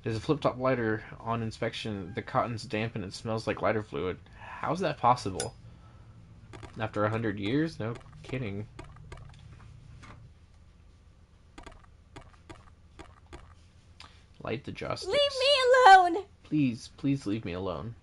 There's a flip-top lighter on inspection. The cotton's damp and it smells like lighter fluid. How's that possible? After 100 years? No kidding. Light the joss sticks. Leave me alone! Please, please leave me alone.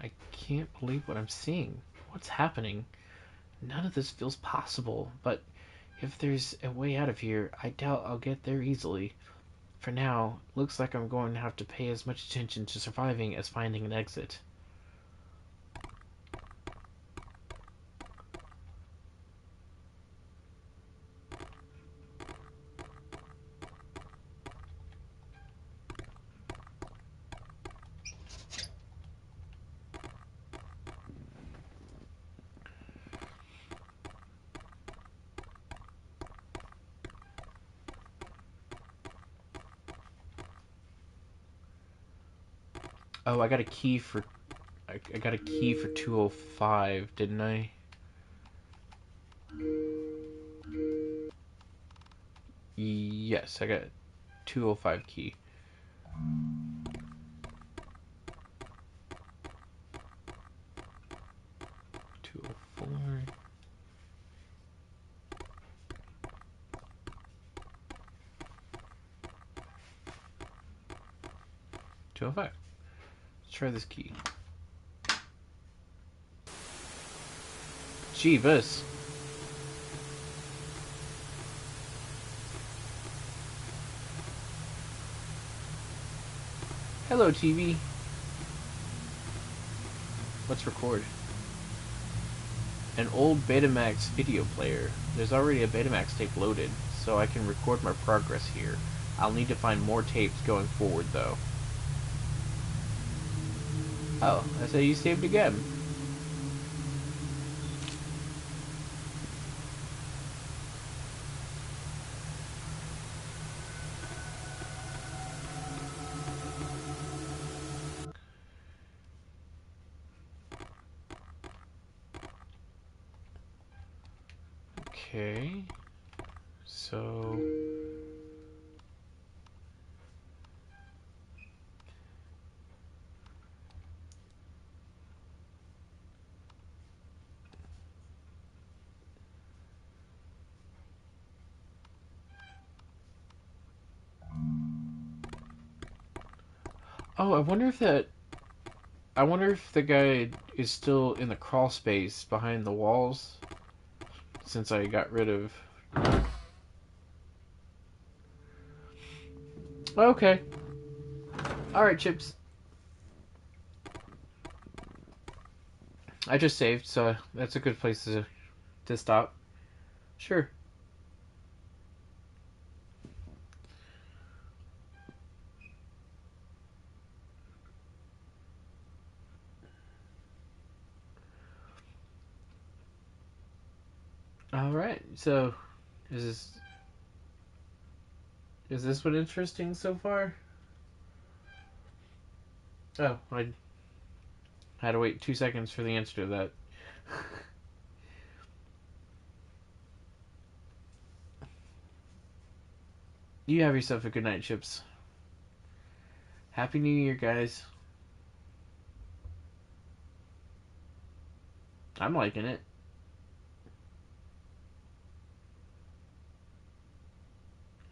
I can't believe what I'm seeing. What's happening? None of this feels possible, but if there's a way out of here, I doubt I'll get there easily. For now, looks like I'm going to have to pay as much attention to surviving as finding an exit. Oh, I got a key for... I got a key for 205, didn't I? Yes, I got 205 key. Two oh four. 205. Let's try this key. Jeebus. Hello, TV. Let's record. An old Betamax video player. There's already a Betamax tape loaded, so I can record my progress here. I'll need to find more tapes going forward, though. Oh, that's how you saved again. Okay. So... Oh, I wonder if the guy is still in the crawl space behind the walls since I got rid of. Okay. All right, Chips. I just saved, so that's a good place to stop. Sure. All right. So, is this one interesting so far? Oh, I had to wait 2 seconds for the answer to that. You have yourself a good night, Chips. Happy New Year, guys. I'm liking it.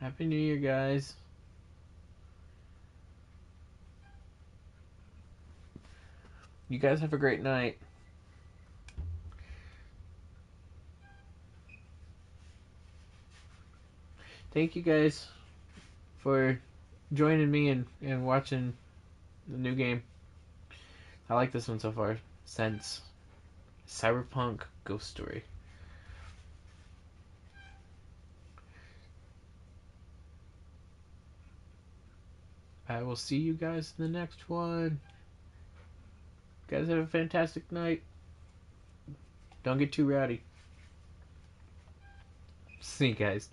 Happy New Year, guys. You guys have a great night. Thank you guys for joining me and watching the new game. I like this one so far. Since Cyberpunk Ghost Story. I will see you guys in the next one. You guys have a fantastic night. Don't get too rowdy. See you guys.